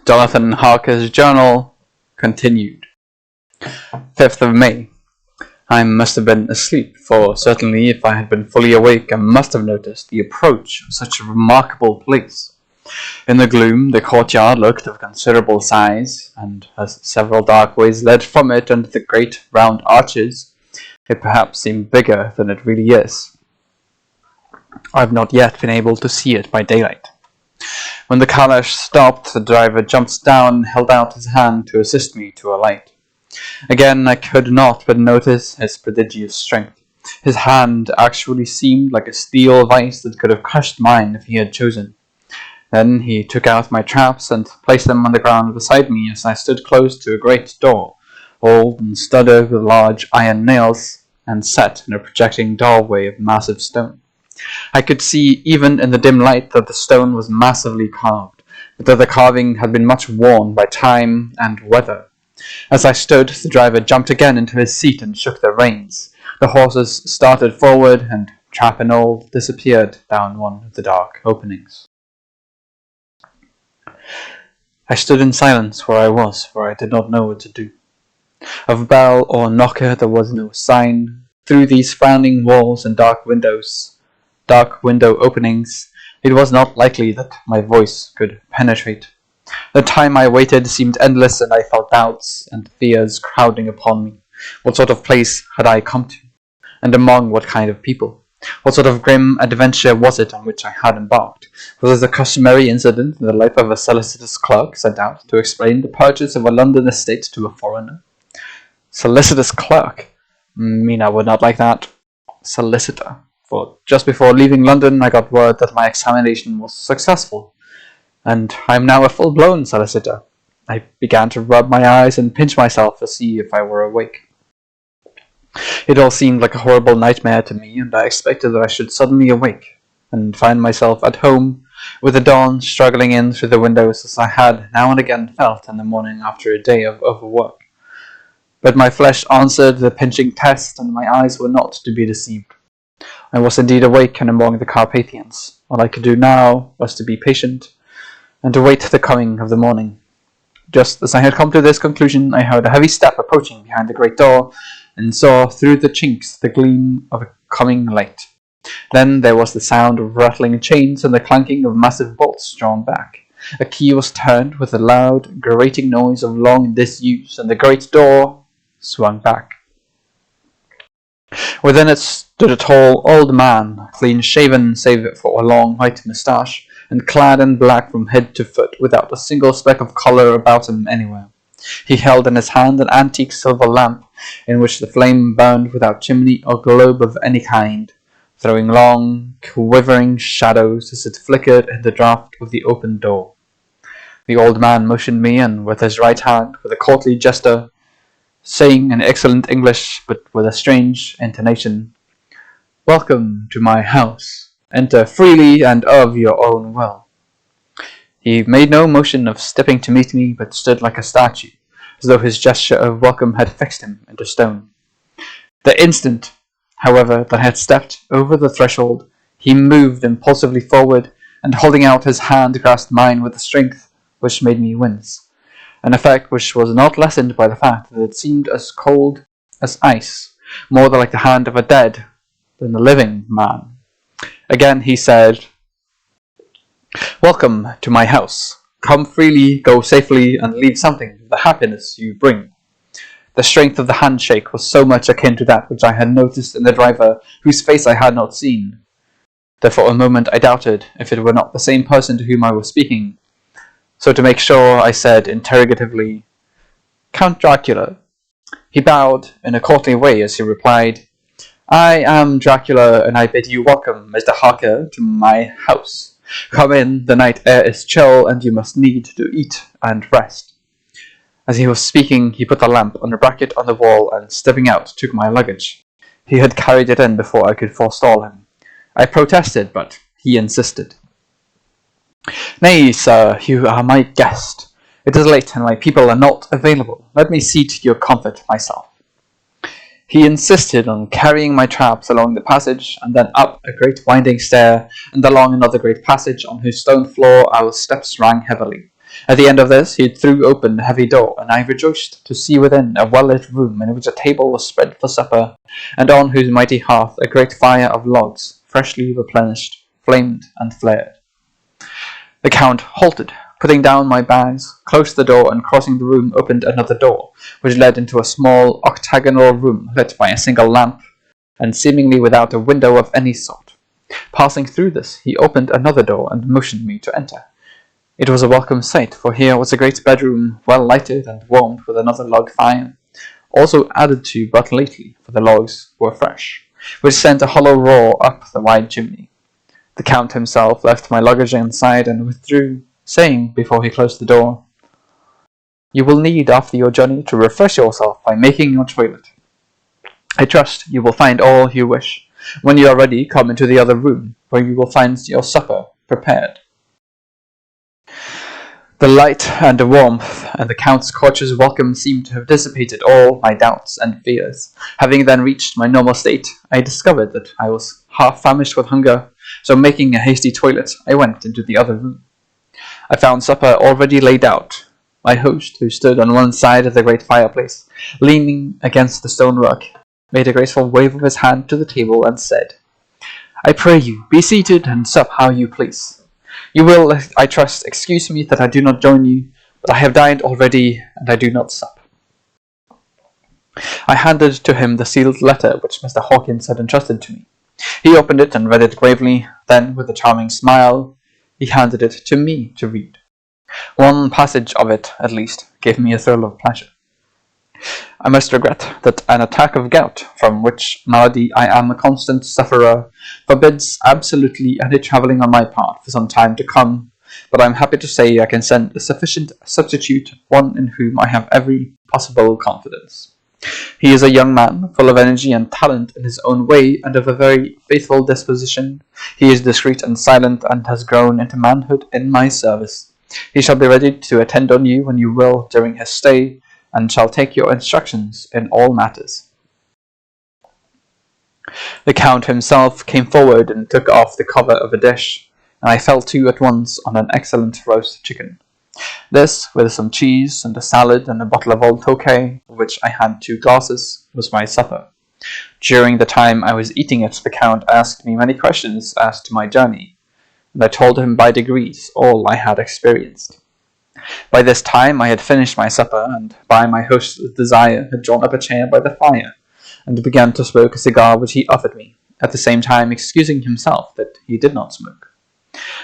Speaker 1: Jonathan Harker's Journal continued. 5th of May. I must have been asleep, for certainly if I had been fully awake I must have noticed the approach of such a remarkable place. In the gloom the courtyard looked of considerable size, and as several dark ways led from it under the great round arches, it perhaps seemed bigger than it really is. I have not yet been able to see it by daylight. When the calash stopped, the driver jumped down and held out his hand to assist me to alight. Again I could not but notice his prodigious strength. His hand actually seemed like a steel vice that could have crushed mine if he had chosen. Then he took out my traps and placed them on the ground beside me as I stood close to a great door, old and studded with large iron nails, and set in a projecting doorway of massive stone. I could see even in the dim light that the stone was massively carved, but that the carving had been much worn by time and weather. As I stood, the driver jumped again into his seat and shook the reins. The horses started forward, and trap and all disappeared down one of the dark openings. I stood in silence where I was, for I did not know what to do. Of bell or knocker there was no sign. Through these frowning walls and dark window openings, it was not likely that my voice could penetrate. The time I waited seemed endless, and I felt doubts and fears crowding upon me. What sort of place had I come to? And among what kind of people? What sort of grim adventure was it on which I had embarked? Was it a customary incident in the life of a solicitous clerk sent out to explain the purchase of a London estate to a foreigner? Solicitous clerk? Mina would not like that. Solicitor. For just before leaving London I got word that my examination was successful, and I am now a full-blown solicitor. I began to rub my eyes and pinch myself to see if I were awake. It all seemed like a horrible nightmare to me, and I expected that I should suddenly awake and find myself at home, with the dawn struggling in through the windows as I had now and again felt in the morning after a day of overwork. But my flesh answered the pinching test, and my eyes were not to be deceived. I was indeed awake and among the Carpathians. All I could do now was to be patient and to wait the coming of the morning. Just as I had come to this conclusion, I heard a heavy step approaching behind the great door, and saw through the chinks the gleam of a coming light. Then there was the sound of rattling chains and the clanking of massive bolts drawn back. A key was turned with a loud, grating noise of long disuse, and the great door swung back. Within it stood a tall, old man, clean-shaven save for a long white moustache, and clad in black from head to foot, without a single speck of colour about him anywhere. He held in his hand an antique silver lamp, in which the flame burned without chimney or globe of any kind, throwing long, quivering shadows as it flickered in the draught of the open door. The old man motioned me in with his right hand, with a courtly gesture, saying in excellent English, but with a strange intonation, "Welcome to my house. Enter freely and of your own will." He made no motion of stepping to meet me, but stood like a statue, as though his gesture of welcome had fixed him into stone. The instant, however, that I had stepped over the threshold, he moved impulsively forward, and holding out his hand grasped mine with a strength which made me wince, an effect which was not lessened by the fact that it seemed as cold as ice, more like the hand of a dead than a living man. Again he said, "Welcome to my house. Come freely, go safely, and leave something of the happiness you bring." The strength of the handshake was so much akin to that which I had noticed in the driver, whose face I had not seen, that for a moment I doubted if it were not the same person to whom I was speaking. So to make sure, I said interrogatively, "Count Dracula." He bowed in a courtly way as he replied, "I am Dracula, and I bid you welcome, Mr. Harker, to my house. Come in, the night air is chill, and you must need to eat and rest." As he was speaking, he put the lamp on a bracket on the wall, and stepping out, took my luggage. He had carried it in before I could forestall him. I protested, but he insisted. "Nay, sir, you are my guest. It is late, and my people are not available. Let me see to your comfort myself." He insisted on carrying my traps along the passage, and then up a great winding stair, and along another great passage, on whose stone floor our steps rang heavily. At the end of this, he threw open a heavy door, and I rejoiced to see within a well-lit room in which a table was spread for supper, and on whose mighty hearth a great fire of logs, freshly replenished, flamed and flared. The Count halted, putting down my bags, closed the door, and crossing the room opened another door, which led into a small octagonal room lit by a single lamp, and seemingly without a window of any sort. Passing through this, he opened another door and motioned me to enter. It was a welcome sight, for here was a great bedroom, well lighted and warmed with another log fire, also added to but lately, for the logs were fresh, which sent a hollow roar up the wide chimney. The Count himself left my luggage inside and withdrew, saying, before he closed the door, "You will need, after your journey, to refresh yourself by making your toilet. I trust you will find all you wish. When you are ready, come into the other room, where you will find your supper prepared." The light and the warmth and the Count's courteous welcome seemed to have dissipated all my doubts and fears. Having then reached my normal state, I discovered that I was half famished with hunger, so making a hasty toilet, I went into the other room. I found supper already laid out. My host, who stood on one side of the great fireplace, leaning against the stonework, made a graceful wave of his hand to the table and said, "I pray you, be seated and sup how you please. You will, I trust, excuse me that I do not join you, but I have dined already, and I do not sup." I handed to him the sealed letter which Mr. Hawkins had entrusted to me. He opened it and read it gravely, then, with a charming smile, he handed it to me to read. One passage of it, at least, gave me a thrill of pleasure. "I must regret that an attack of gout, from which malady I am a constant sufferer, forbids absolutely any travelling on my part for some time to come, but I am happy to say I can send a sufficient substitute, one in whom I have every possible confidence. He is a young man, full of energy and talent in his own way, and of a very faithful disposition. He is discreet and silent, and has grown into manhood in my service. He shall be ready to attend on you when you will during his stay, and shall take your instructions in all matters." The Count himself came forward and took off the cover of a dish, and I fell to at once on an excellent roast chicken. This, with some cheese and a salad and a bottle of old Tokay, of which I had 2 glasses, was my supper. During the time I was eating it, the Count asked me many questions as to my journey, and I told him by degrees all I had experienced. By this time I had finished my supper, and by my host's desire had drawn up a chair by the fire, and began to smoke a cigar which he offered me, at the same time excusing himself that he did not smoke.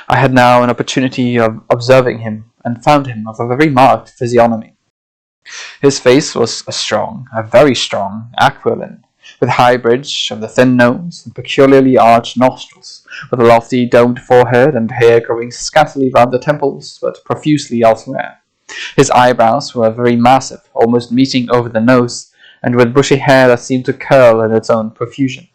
Speaker 1: I had now an opportunity of observing him, and found him of a very marked physiognomy. His face was a very strong, aquiline, with high bridge of the thin nose and peculiarly arched nostrils, with a lofty domed forehead and hair growing scantily round the temples, but profusely elsewhere. His eyebrows were very massive, almost meeting over the nose, and with bushy hair that seemed to curl in its own profusion.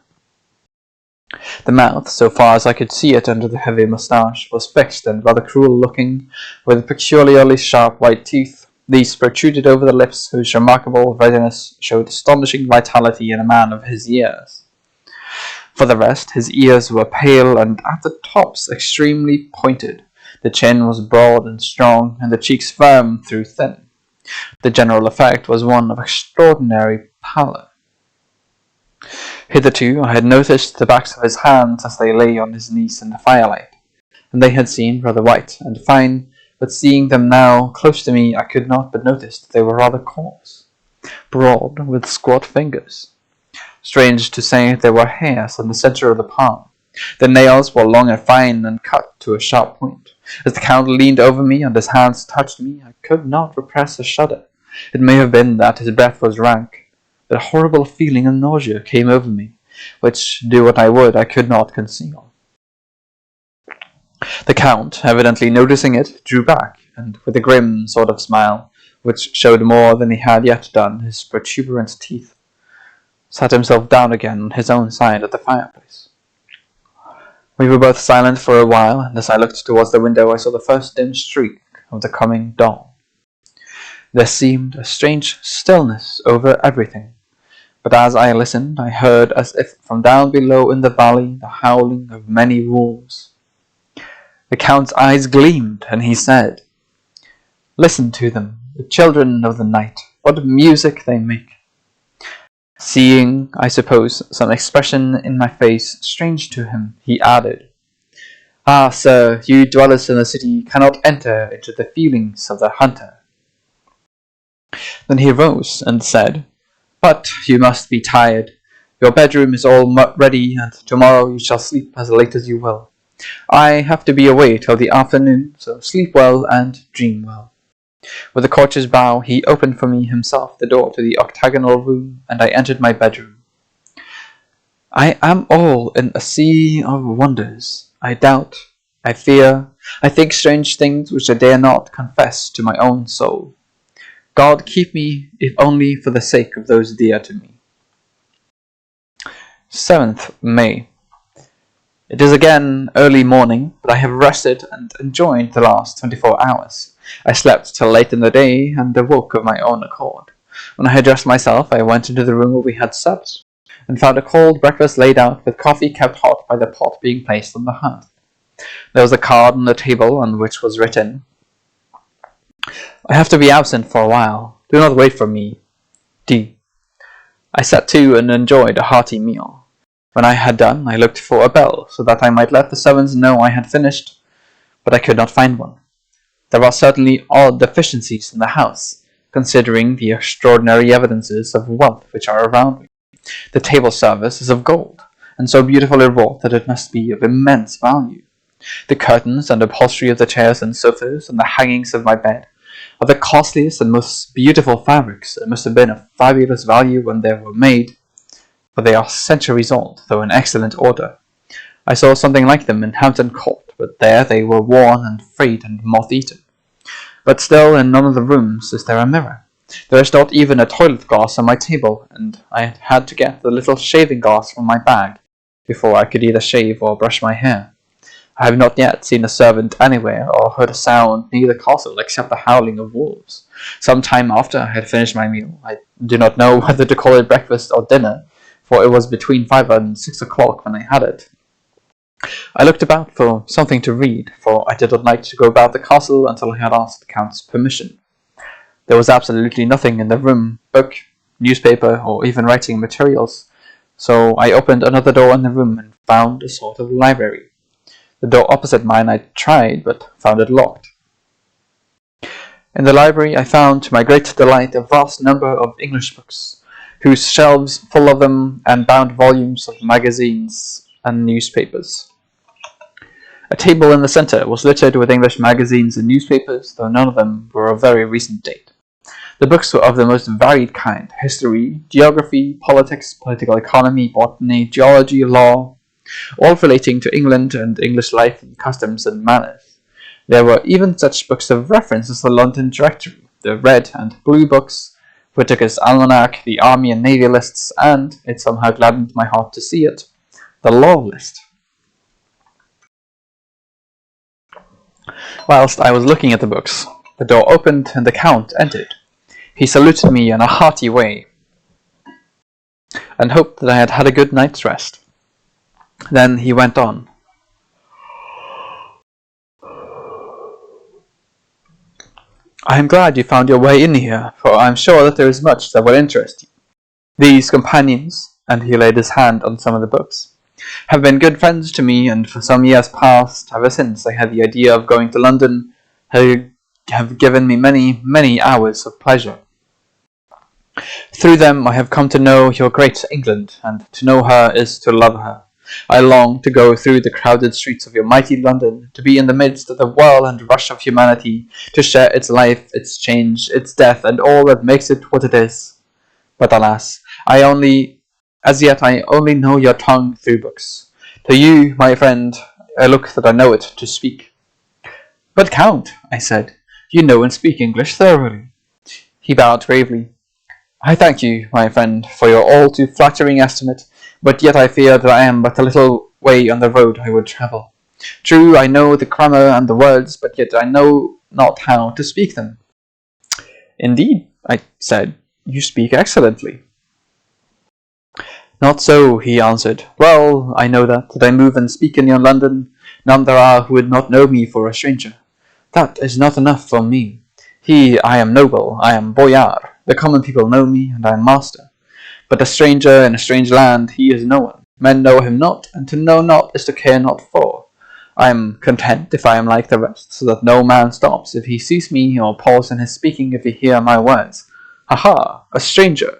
Speaker 1: The mouth, so far as I could see it under the heavy moustache, was fixed and rather cruel-looking, with peculiarly sharp white teeth. These protruded over the lips, whose remarkable readiness showed astonishing vitality in a man of his years. For the rest, his ears were pale and at the tops extremely pointed. The chin was broad and strong, and the cheeks firm through thin. The general effect was one of extraordinary pallor. Hitherto I had noticed the backs of his hands as they lay on his knees in the firelight, and they had seemed rather white and fine, but seeing them now close to me I could not but notice that they were rather coarse, broad, with squat fingers. Strange to say, there were hairs in the centre of the palm. The nails were long and fine and cut to a sharp point. As the Count leaned over me and his hands touched me, I could not repress a shudder. It may have been that his breath was rank, but a horrible feeling of nausea came over me, which, do what I would, I could not conceal. The Count, evidently noticing it, drew back, and with a grim sort of smile, which showed more than he had yet done his protuberant teeth, sat himself down again on his own side of the fireplace. We were both silent for a while, and as I looked towards the window I saw the first dim streak of the coming dawn. There seemed a strange stillness over everything, but as I listened, I heard, as if from down below in the valley, the howling of many wolves. The Count's eyes gleamed, and he said, "Listen to them, the children of the night, what music they make." Seeing, I suppose, some expression in my face strange to him, he added, "Ah, sir, you dwellers in the city cannot enter into the feelings of the hunter." Then he rose and said, "But you must be tired. Your bedroom is all ready, and tomorrow you shall sleep as late as you will. I have to be away till the afternoon, so sleep well and dream well." With a courteous bow, he opened for me himself the door to the octagonal room, and I entered my bedroom. I am all in a sea of wonders. I doubt, I fear, I think strange things which I dare not confess to my own soul. God keep me, if only for the sake of those dear to me. 7th May. It is again early morning, but I have rested and enjoyed the last 24 hours. I slept till late in the day, and awoke of my own accord. When I had dressed myself, I went into the room where we had supped, and found a cold breakfast laid out, with coffee kept hot by the pot being placed on the hearth. There was a card on the table, on which was written, "I have to be absent for a while. Do not wait for me. D." I sat to and enjoyed a hearty meal. When I had done, I looked for a bell, so that I might let the servants know I had finished, but I could not find one. There are certainly odd deficiencies in the house, considering the extraordinary evidences of wealth which are around me. The table service is of gold, and so beautifully wrought that it must be of immense value. The curtains and upholstery of the chairs and sofas, and the hangings of my bed, are the costliest and most beautiful fabrics, and must have been of fabulous value when they were made, for they are centuries old, though in excellent order. I saw something like them in Hampton Court, but there they were worn and frayed and moth-eaten. But still in none of the rooms is there a mirror. There is not even a toilet glass on my table, and I had to get the little shaving glass from my bag before I could either shave or brush my hair. I have not yet seen a servant anywhere, or heard a sound near the castle except the howling of wolves. Some time after I had finished my meal, I do not know whether to call it breakfast or dinner, for it was between 5 and 6 o'clock when I had it. I looked about for something to read, for I did not like to go about the castle until I had asked the Count's permission. There was absolutely nothing in the room, book, newspaper, or even writing materials, so I opened another door in the room and found a sort of library. The door opposite mine I tried, but found it locked. In the library I found, to my great delight, a vast number of English books, whose shelves full of them, and bound volumes of magazines and newspapers. A table in the centre was littered with English magazines and newspapers, though none of them were of very recent date. The books were of the most varied kind: history, geography, politics, political economy, botany, geology, law, all relating to England and English life and customs and manners. There were even such books of reference as the London Directory, the Red and Blue books, Whitaker's Almanac, the Army and Navy lists, and, it somehow gladdened my heart to see it, the Law List. Whilst I was looking at the books, the door opened and the Count entered. He saluted me in a hearty way, and hoped that I had had a good night's rest. Then he went on. I am glad you found your way in here, for I am sure that there is much that will interest you. These companions, and he laid his hand on some of the books, have been good friends to me, and for some years past, ever since I had the idea of going to London, have given me many, many hours of pleasure. Through them I have come to know your great England, and to know her is to love her. I long to go through the crowded streets of your mighty London, to be in the midst of the whirl and rush of humanity, to share its life, its change, its death, and all that makes it what it is. But alas, as yet I only know your tongue through books. To you, my friend, I look that I know it to speak. But Count, I said, you know and speak English thoroughly. He bowed gravely. I thank you, my friend, for your all too flattering estimate, but yet I fear that I am but a little way on the road I would travel. True, I know the grammar and the words, but yet I know not how to speak them. Indeed, I said, you speak excellently. Not so, he answered. Well, I know that I move and speak in your London, none there are who would not know me for a stranger. That is not enough for me. I am noble, I am boyar. The common people know me, and I am master. But a stranger in a strange land, he is no one. Men know him not, and to know not is to care not for. I am content if I am like the rest, so that no man stops if he sees me, or pause in his speaking if he hear my words. Ha ha! A stranger!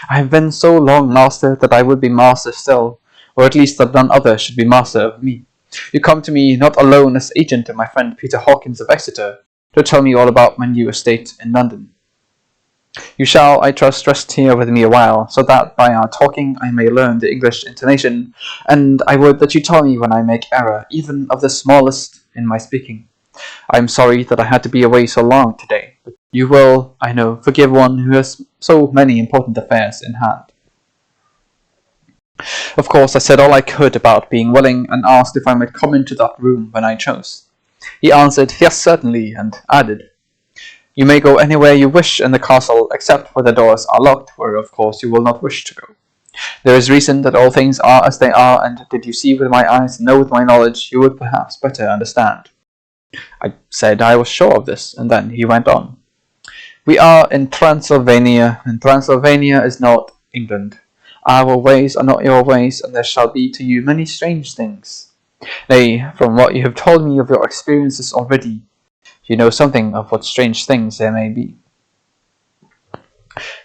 Speaker 1: I have been so long master that I would be master still, or at least that none other should be master of me. You come to me not alone as agent of my friend Peter Hawkins of Exeter, to tell me all about my new estate in London. You shall, I trust, rest here with me a while, so that by our talking I may learn the English intonation, and I would that you tell me when I make error, even of the smallest, in my speaking. I am sorry that I had to be away so long today, but you will, I know, forgive one who has so many important affairs in hand. Of course, I said all I could about being willing, and asked if I might come into that room when I chose. He answered, yes, certainly, and added, you may go anywhere you wish in the castle, except where the doors are locked, where of course you will not wish to go. There is reason that all things are as they are, and did you see with my eyes and know with my knowledge, you would perhaps better understand. I said I was sure of this, and then he went on. We are in Transylvania, and Transylvania is not England. Our ways are not your ways, and there shall be to you many strange things. Nay, from what you have told me of your experiences already, you know something of what strange things there may be.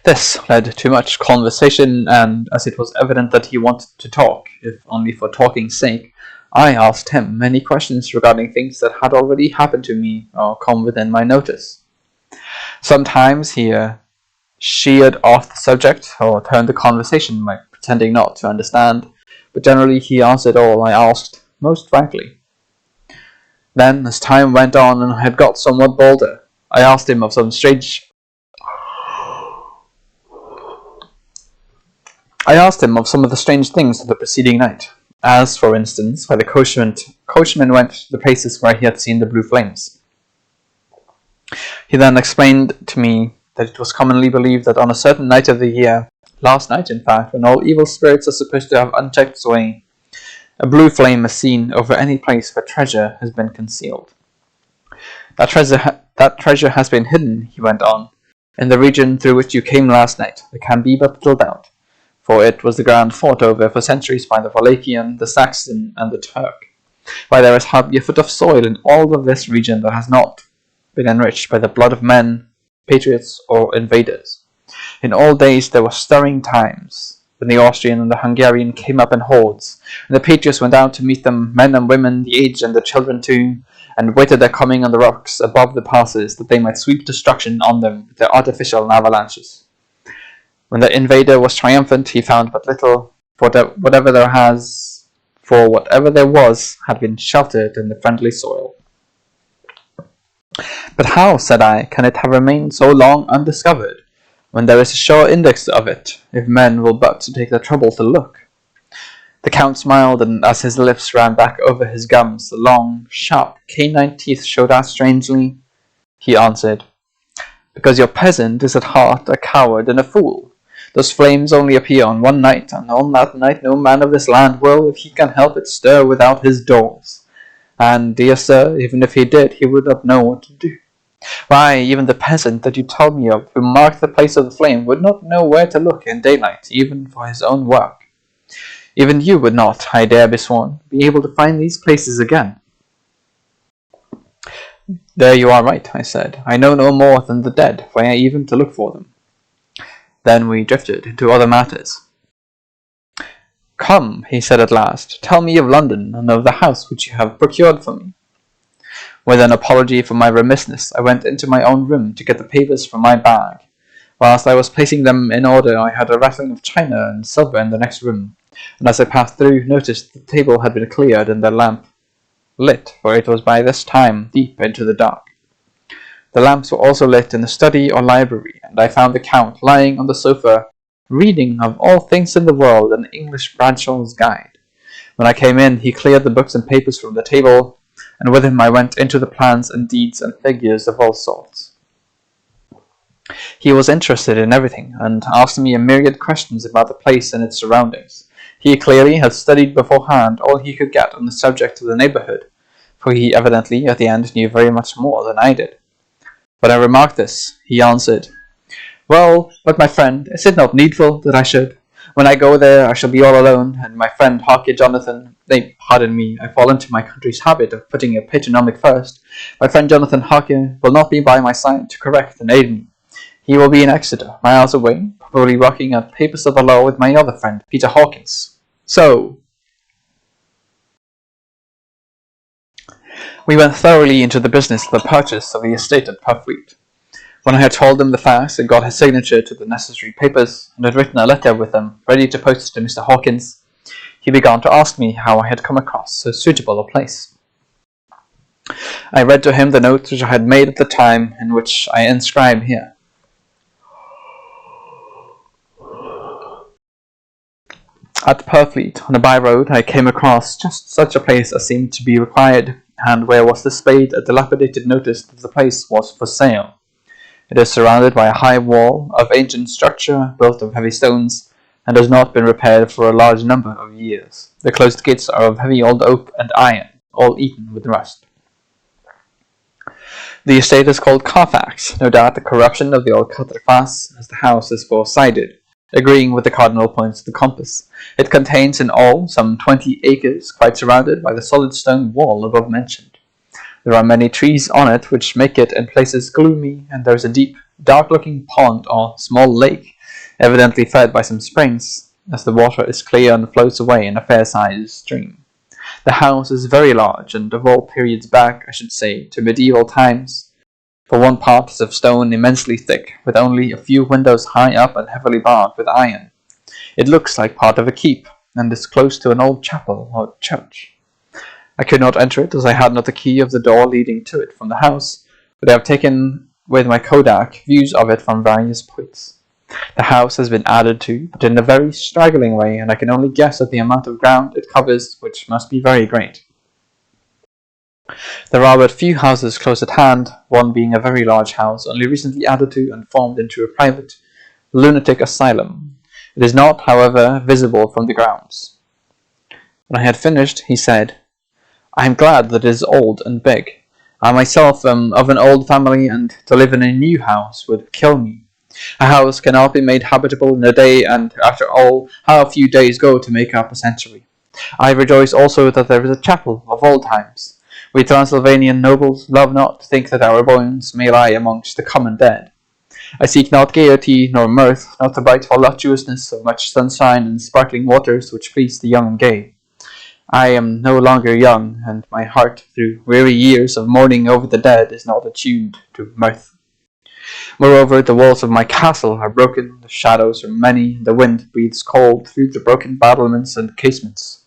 Speaker 1: This led to much conversation, and as it was evident that he wanted to talk, if only for talking's sake, I asked him many questions regarding things that had already happened to me or come within my notice. Sometimes he sheered off the subject or turned the conversation by pretending not to understand, but generally he answered all I asked most frankly. Then, as time went on and I had got somewhat bolder, I asked him of some of the strange things of the preceding night, as, for instance, why the coachman went to the places where he had seen the blue flames. He then explained to me that it was commonly believed that on a certain night of the year, last night in fact, when all evil spirits are supposed to have unchecked sway, A blue flame is seen over any place where treasure has been concealed. That treasure has been hidden, he went on, in the region through which you came last night. There can be but little doubt, for it was the ground fought over for centuries by the Wallachian, the Saxon, and the Turk. Why, there is hardly a foot of soil in all of this region that has not been enriched by the blood of men, patriots, or invaders. In old days there were stirring times, when the Austrian and the Hungarian came up in hordes, and the patriots went out to meet them, men and women, the aged and the children too, and waited their coming on the rocks above the passes, that they might sweep destruction on them with their artificial avalanches. When the invader was triumphant, he found but little, for whatever there was had been sheltered in the friendly soil. But how, said I, can it have remained so long undiscovered, when there is a sure index of it, if men will but take the trouble to look? The Count smiled, and as his lips ran back over his gums, the long, sharp, canine teeth showed out strangely. He answered, Because your peasant is at heart a coward and a fool. Those flames only appear on one night, and on that night no man of this land will, if he can help it, stir without his doors. And, dear sir, even if he did, he would not know what to do. Why, even the peasant that you told me of, who marked the place of the flame, would not know where to look in daylight, even for his own work. Even you would not, I dare be sworn, be able to find these places again. There you are right, I said. I know no more than the dead, where even to look for them. Then we drifted into other matters. Come, he said at last, tell me of London, and of the house which you have procured for me. With an apology for my remissness, I went into my own room to get the papers from my bag. Whilst I was placing them in order, I heard a rattling of china and silver in the next room, and as I passed through, noticed the table had been cleared and the lamp lit, for it was by this time deep into the dark. The lamps were also lit in the study or library, and I found the Count lying on the sofa, reading, of all things in the world, an English Bradshaw's Guide. When I came in, he cleared the books and papers from the table, and with him I went into the plans and deeds and figures of all sorts. He was interested in everything, and asked me a myriad questions about the place and its surroundings. He clearly had studied beforehand all he could get on the subject of the neighbourhood, for he evidently at the end knew very much more than I did. When I remarked this, he answered, Well, but my friend, is it not needful that I should? When I go there, I shall be all alone, and my friend Harker Jonathan, pardon me, I fall into my country's habit of putting a patronymic first. My friend Jonathan Harker will not be by my side to correct and aid me. He will be in Exeter, miles away, probably working out papers of the law with my other friend, Peter Hawkins. So, we went thoroughly into the business of the purchase of the estate at Purfleet. When I had told him the facts and got his signature to the necessary papers, and had written a letter with them ready to post to Mr. Hawkins, he began to ask me how I had come across so suitable a place. I read to him the notes which I had made at the time, and which I inscribe here. At Purfleet, on a by-road, I came across just such a place as seemed to be required, and where was displayed a dilapidated notice that the place was for sale. It is surrounded by a high wall of ancient structure built of heavy stones, and has not been repaired for a large number of years. The closed gates are of heavy old oak and iron, all eaten with rust. The estate is called Carfax, no doubt the corruption of the old Quatreface, as the house is four-sided, agreeing with the cardinal points of the compass. It contains in all some 20 acres, quite surrounded by the solid stone wall above mentioned. There are many trees on it which make it in places gloomy, and there is a deep, dark-looking pond or small lake, evidently fed by some springs, as the water is clear and flows away in a fair-sized stream. The house is very large, and of all periods back, I should say, to medieval times. For one part is of stone immensely thick, with only a few windows high up and heavily barred with iron. It looks like part of a keep, and is close to an old chapel or church. I could not enter it, as I had not the key of the door leading to it from the house, but I have taken with my Kodak views of it from various points. The house has been added to, but in a very straggling way, and I can only guess at the amount of ground it covers, which must be very great. There are but few houses close at hand, one being a very large house, only recently added to and formed into a private lunatic asylum. It is not, however, visible from the grounds. When I had finished, he said, "I am glad that it is old and big. I myself am of an old family, and to live in a new house would kill me. A house cannot be made habitable in a day, and after all, how few days go to make up a century. I rejoice also that there is a chapel of old times. We Transylvanian nobles love not to think that our bones may lie amongst the common dead. I seek not gaiety nor mirth, not the bright voluptuousness of much sunshine and sparkling waters which please the young and gay. I am no longer young, and my heart, through weary years of mourning over the dead, is not attuned to mirth. Moreover, the walls of my castle are broken, the shadows are many, the wind breathes cold through the broken battlements and casements.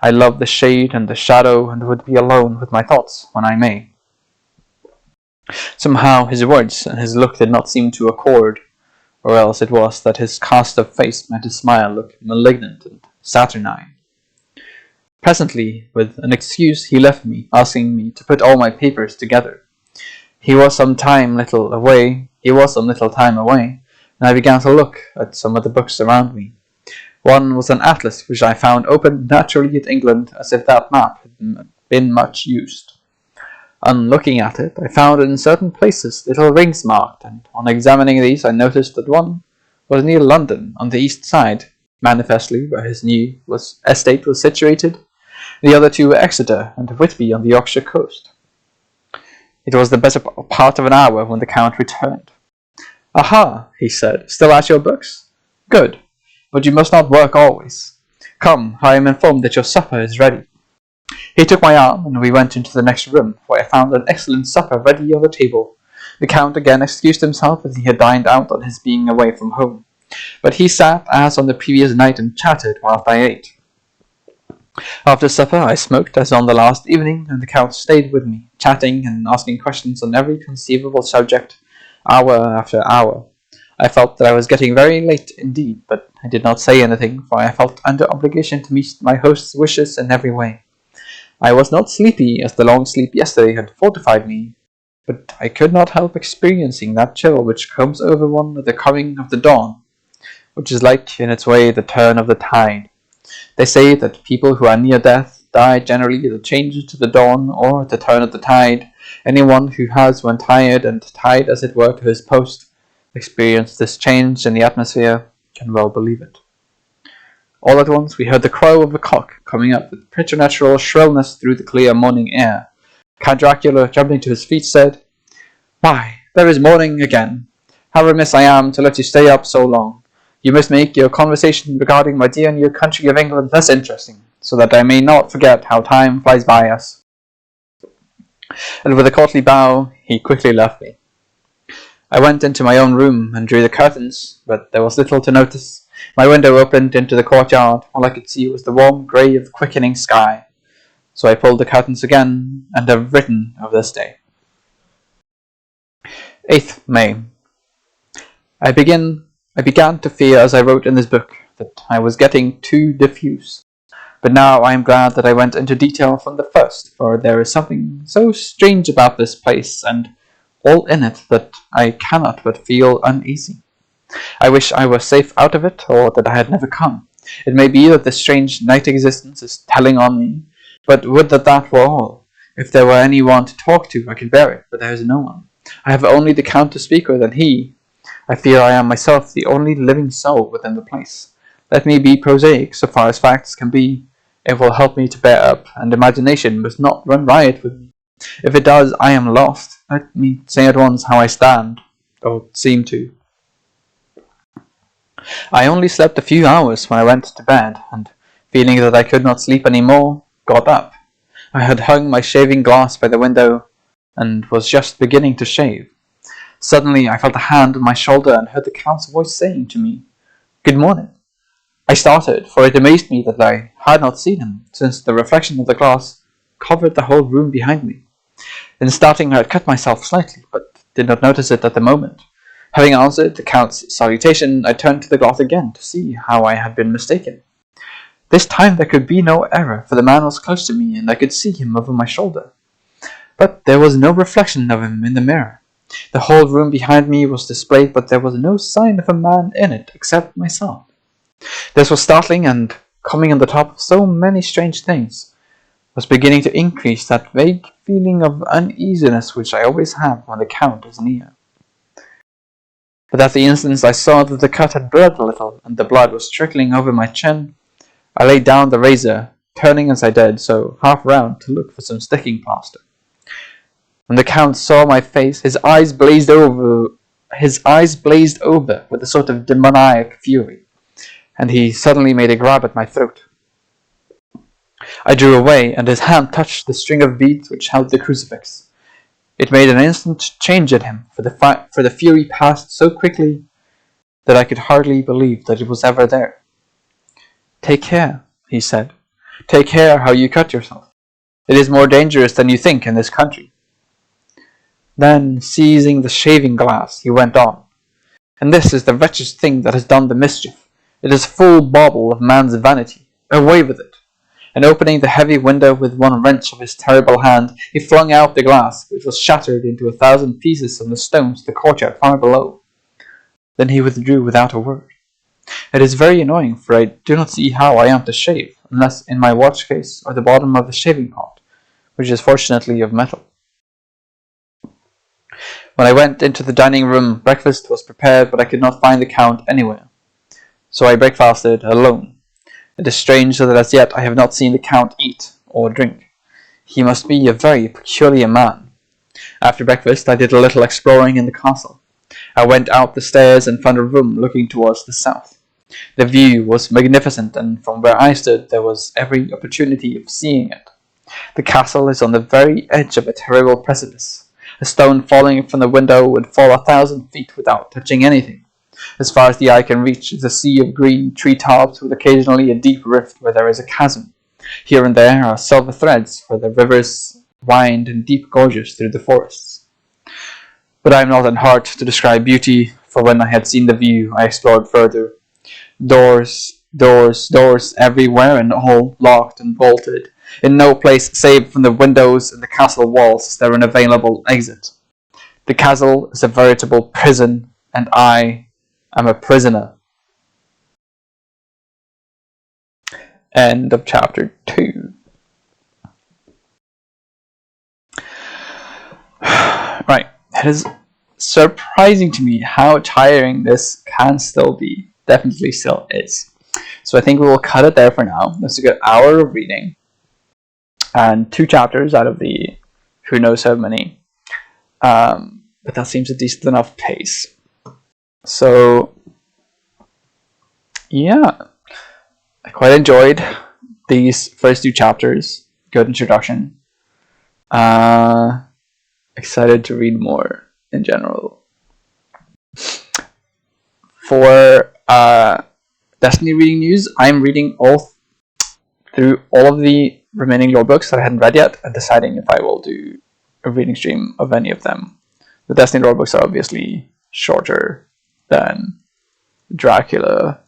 Speaker 1: I love the shade and the shadow, and would be alone with my thoughts when I may." Somehow his words and his look did not seem to accord, or else it was that his cast of face made his smile look malignant and saturnine. Presently, with an excuse, he left me, asking me to put all my papers together. He was some little time away, and I began to look at some of the books around me. One was an atlas which I found open naturally at England, as if that map had been much used. On looking at it, I found in certain places little rings marked, and on examining these I noticed that one was near London, on the east side, manifestly where his new estate was situated. The other two were Exeter and Whitby on the Yorkshire coast. It was the better part of an hour when the Count returned. "Aha," he said, "still at your books? Good, but you must not work always. Come, I am informed that your supper is ready." He took my arm, and we went into the next room, where I found an excellent supper ready on the table. The Count again excused himself, as he had dined out on his being away from home, but he sat as on the previous night and chatted whilst I ate. After supper I smoked as on the last evening, and the Count stayed with me, chatting and asking questions on every conceivable subject, hour after hour. I felt that I was getting very late indeed, but I did not say anything, for I felt under obligation to meet my host's wishes in every way. I was not sleepy, as the long sleep yesterday had fortified me, but I could not help experiencing that chill which comes over one at the coming of the dawn, which is like, in its way, the turn of the tide. They say that people who are near death die generally at the change to the dawn or at the turn of the tide. Anyone who has, when tired and tied as it were to his post, experienced this change in the atmosphere can well believe it. All at once we heard the crow of a cock coming up with preternatural shrillness through the clear morning air. Count Dracula, jumping to his feet, said, "Why, there is morning again. How remiss I am to let you stay up so long. You must make your conversation regarding my dear new country of England less interesting, so that I may not forget how time flies by us." And with a courtly bow, he quickly left me. I went into my own room and drew the curtains, but there was little to notice. My window opened into the courtyard. All I could see was the warm grey of quickening sky. So I pulled the curtains again, and have written of this day. 8th May. I began to fear, as I wrote in this book, that I was getting too diffuse. But now I am glad that I went into detail from the first, for there is something so strange about this place, and all in it, that I cannot but feel uneasy. I wish I were safe out of it, or that I had never come. It may be that this strange night existence is telling on me, but would that were all. If there were any one to talk to, I could bear it, but there is no one. I have only the Count to speak with, and he. I fear I am myself the only living soul within the place. Let me be prosaic, so far as facts can be. It will help me to bear up, and imagination must not run riot with me. If it does, I am lost. Let me say at once how I stand, or seem to. I only slept a few hours when I went to bed, and, feeling that I could not sleep any more, got up. I had hung my shaving glass by the window, and was just beginning to shave. Suddenly I felt a hand on my shoulder, and heard the Count's voice saying to me, "Good morning." I started, for it amazed me that I had not seen him, since the reflection of the glass covered the whole room behind me. In starting I had cut myself slightly, but did not notice it at the moment. Having answered the Count's salutation, I turned to the glass again to see how I had been mistaken. This time there could be no error, for the man was close to me, and I could see him over my shoulder. But there was no reflection of him in the mirror. The whole room behind me was displayed, but there was no sign of a man in it except myself. This was startling, and coming on the top of so many strange things, was beginning to increase that vague feeling of uneasiness which I always have when the Count is near. But at the instant I saw that the cut had bled a little, and the blood was trickling over my chin, I laid down the razor, turning as I did so half round to look for some sticking plaster. When the Count saw my face, his eyes blazed over with a sort of demoniac fury, and he suddenly made a grab at my throat. I drew away, and his hand touched the string of beads which held the crucifix. It made an instant change in him, for the fury passed so quickly that I could hardly believe that it was ever there. "Take care," he said. "Take care how you cut yourself. It is more dangerous than you think in this country." Then, seizing the shaving glass, he went on, "And this is the wretched thing that has done the mischief. It is a full bauble of man's vanity. Away with it." And opening the heavy window with one wrench of his terrible hand, he flung out the glass, which was shattered into 1,000 pieces on the stones of the courtyard far below. Then he withdrew without a word. It is very annoying, for I do not see how I am to shave, unless in my watch case or the bottom of the shaving pot, which is fortunately of metal. When I went into the dining room, breakfast was prepared, but I could not find the Count anywhere. So I breakfasted alone. It is strange that as yet I have not seen the Count eat or drink. He must be a very peculiar man. After breakfast I did a little exploring in the castle. I went out the stairs and found a room looking towards the south. The view was magnificent, and from where I stood there was every opportunity of seeing it. The castle is on the very edge of a terrible precipice. A stone falling from the window would fall 1,000 feet without touching anything. As far as the eye can reach is a sea of green tree-tops, with occasionally a deep rift where there is a chasm. Here and there are silver threads, for the rivers wind in deep gorges through the forests. But I am not in heart to describe beauty, for when I had seen the view, I explored further. Doors everywhere, and all locked and bolted. In no place save from the windows and the castle walls is there an available exit. The castle is a veritable prison, and I am a prisoner. End of chapter 2. Right, it is surprising to me how tiring this can still be. Definitely still is. So I think we will cut it there for now. That's a good hour of reading. And 2 chapters out of the who knows how many. But that seems a decent enough pace. So, yeah. I quite enjoyed these first 2 chapters. Good introduction. Excited to read more in general. For Destiny reading news, I'm reading through all of the remaining lore books that I hadn't read yet, and deciding if I will do a reading stream of any of them. The Destiny lore books are obviously shorter than Dracula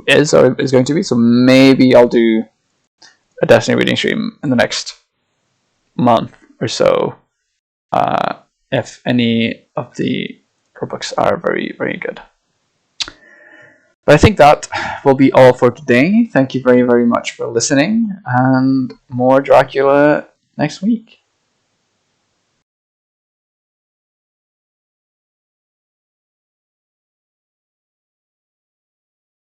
Speaker 1: is going to be, so maybe I'll do a Destiny reading stream in the next month or so, if any of the lore books are very, very good. But I think that will be all for today. Thank you very, very much for listening, and more Dracula next week.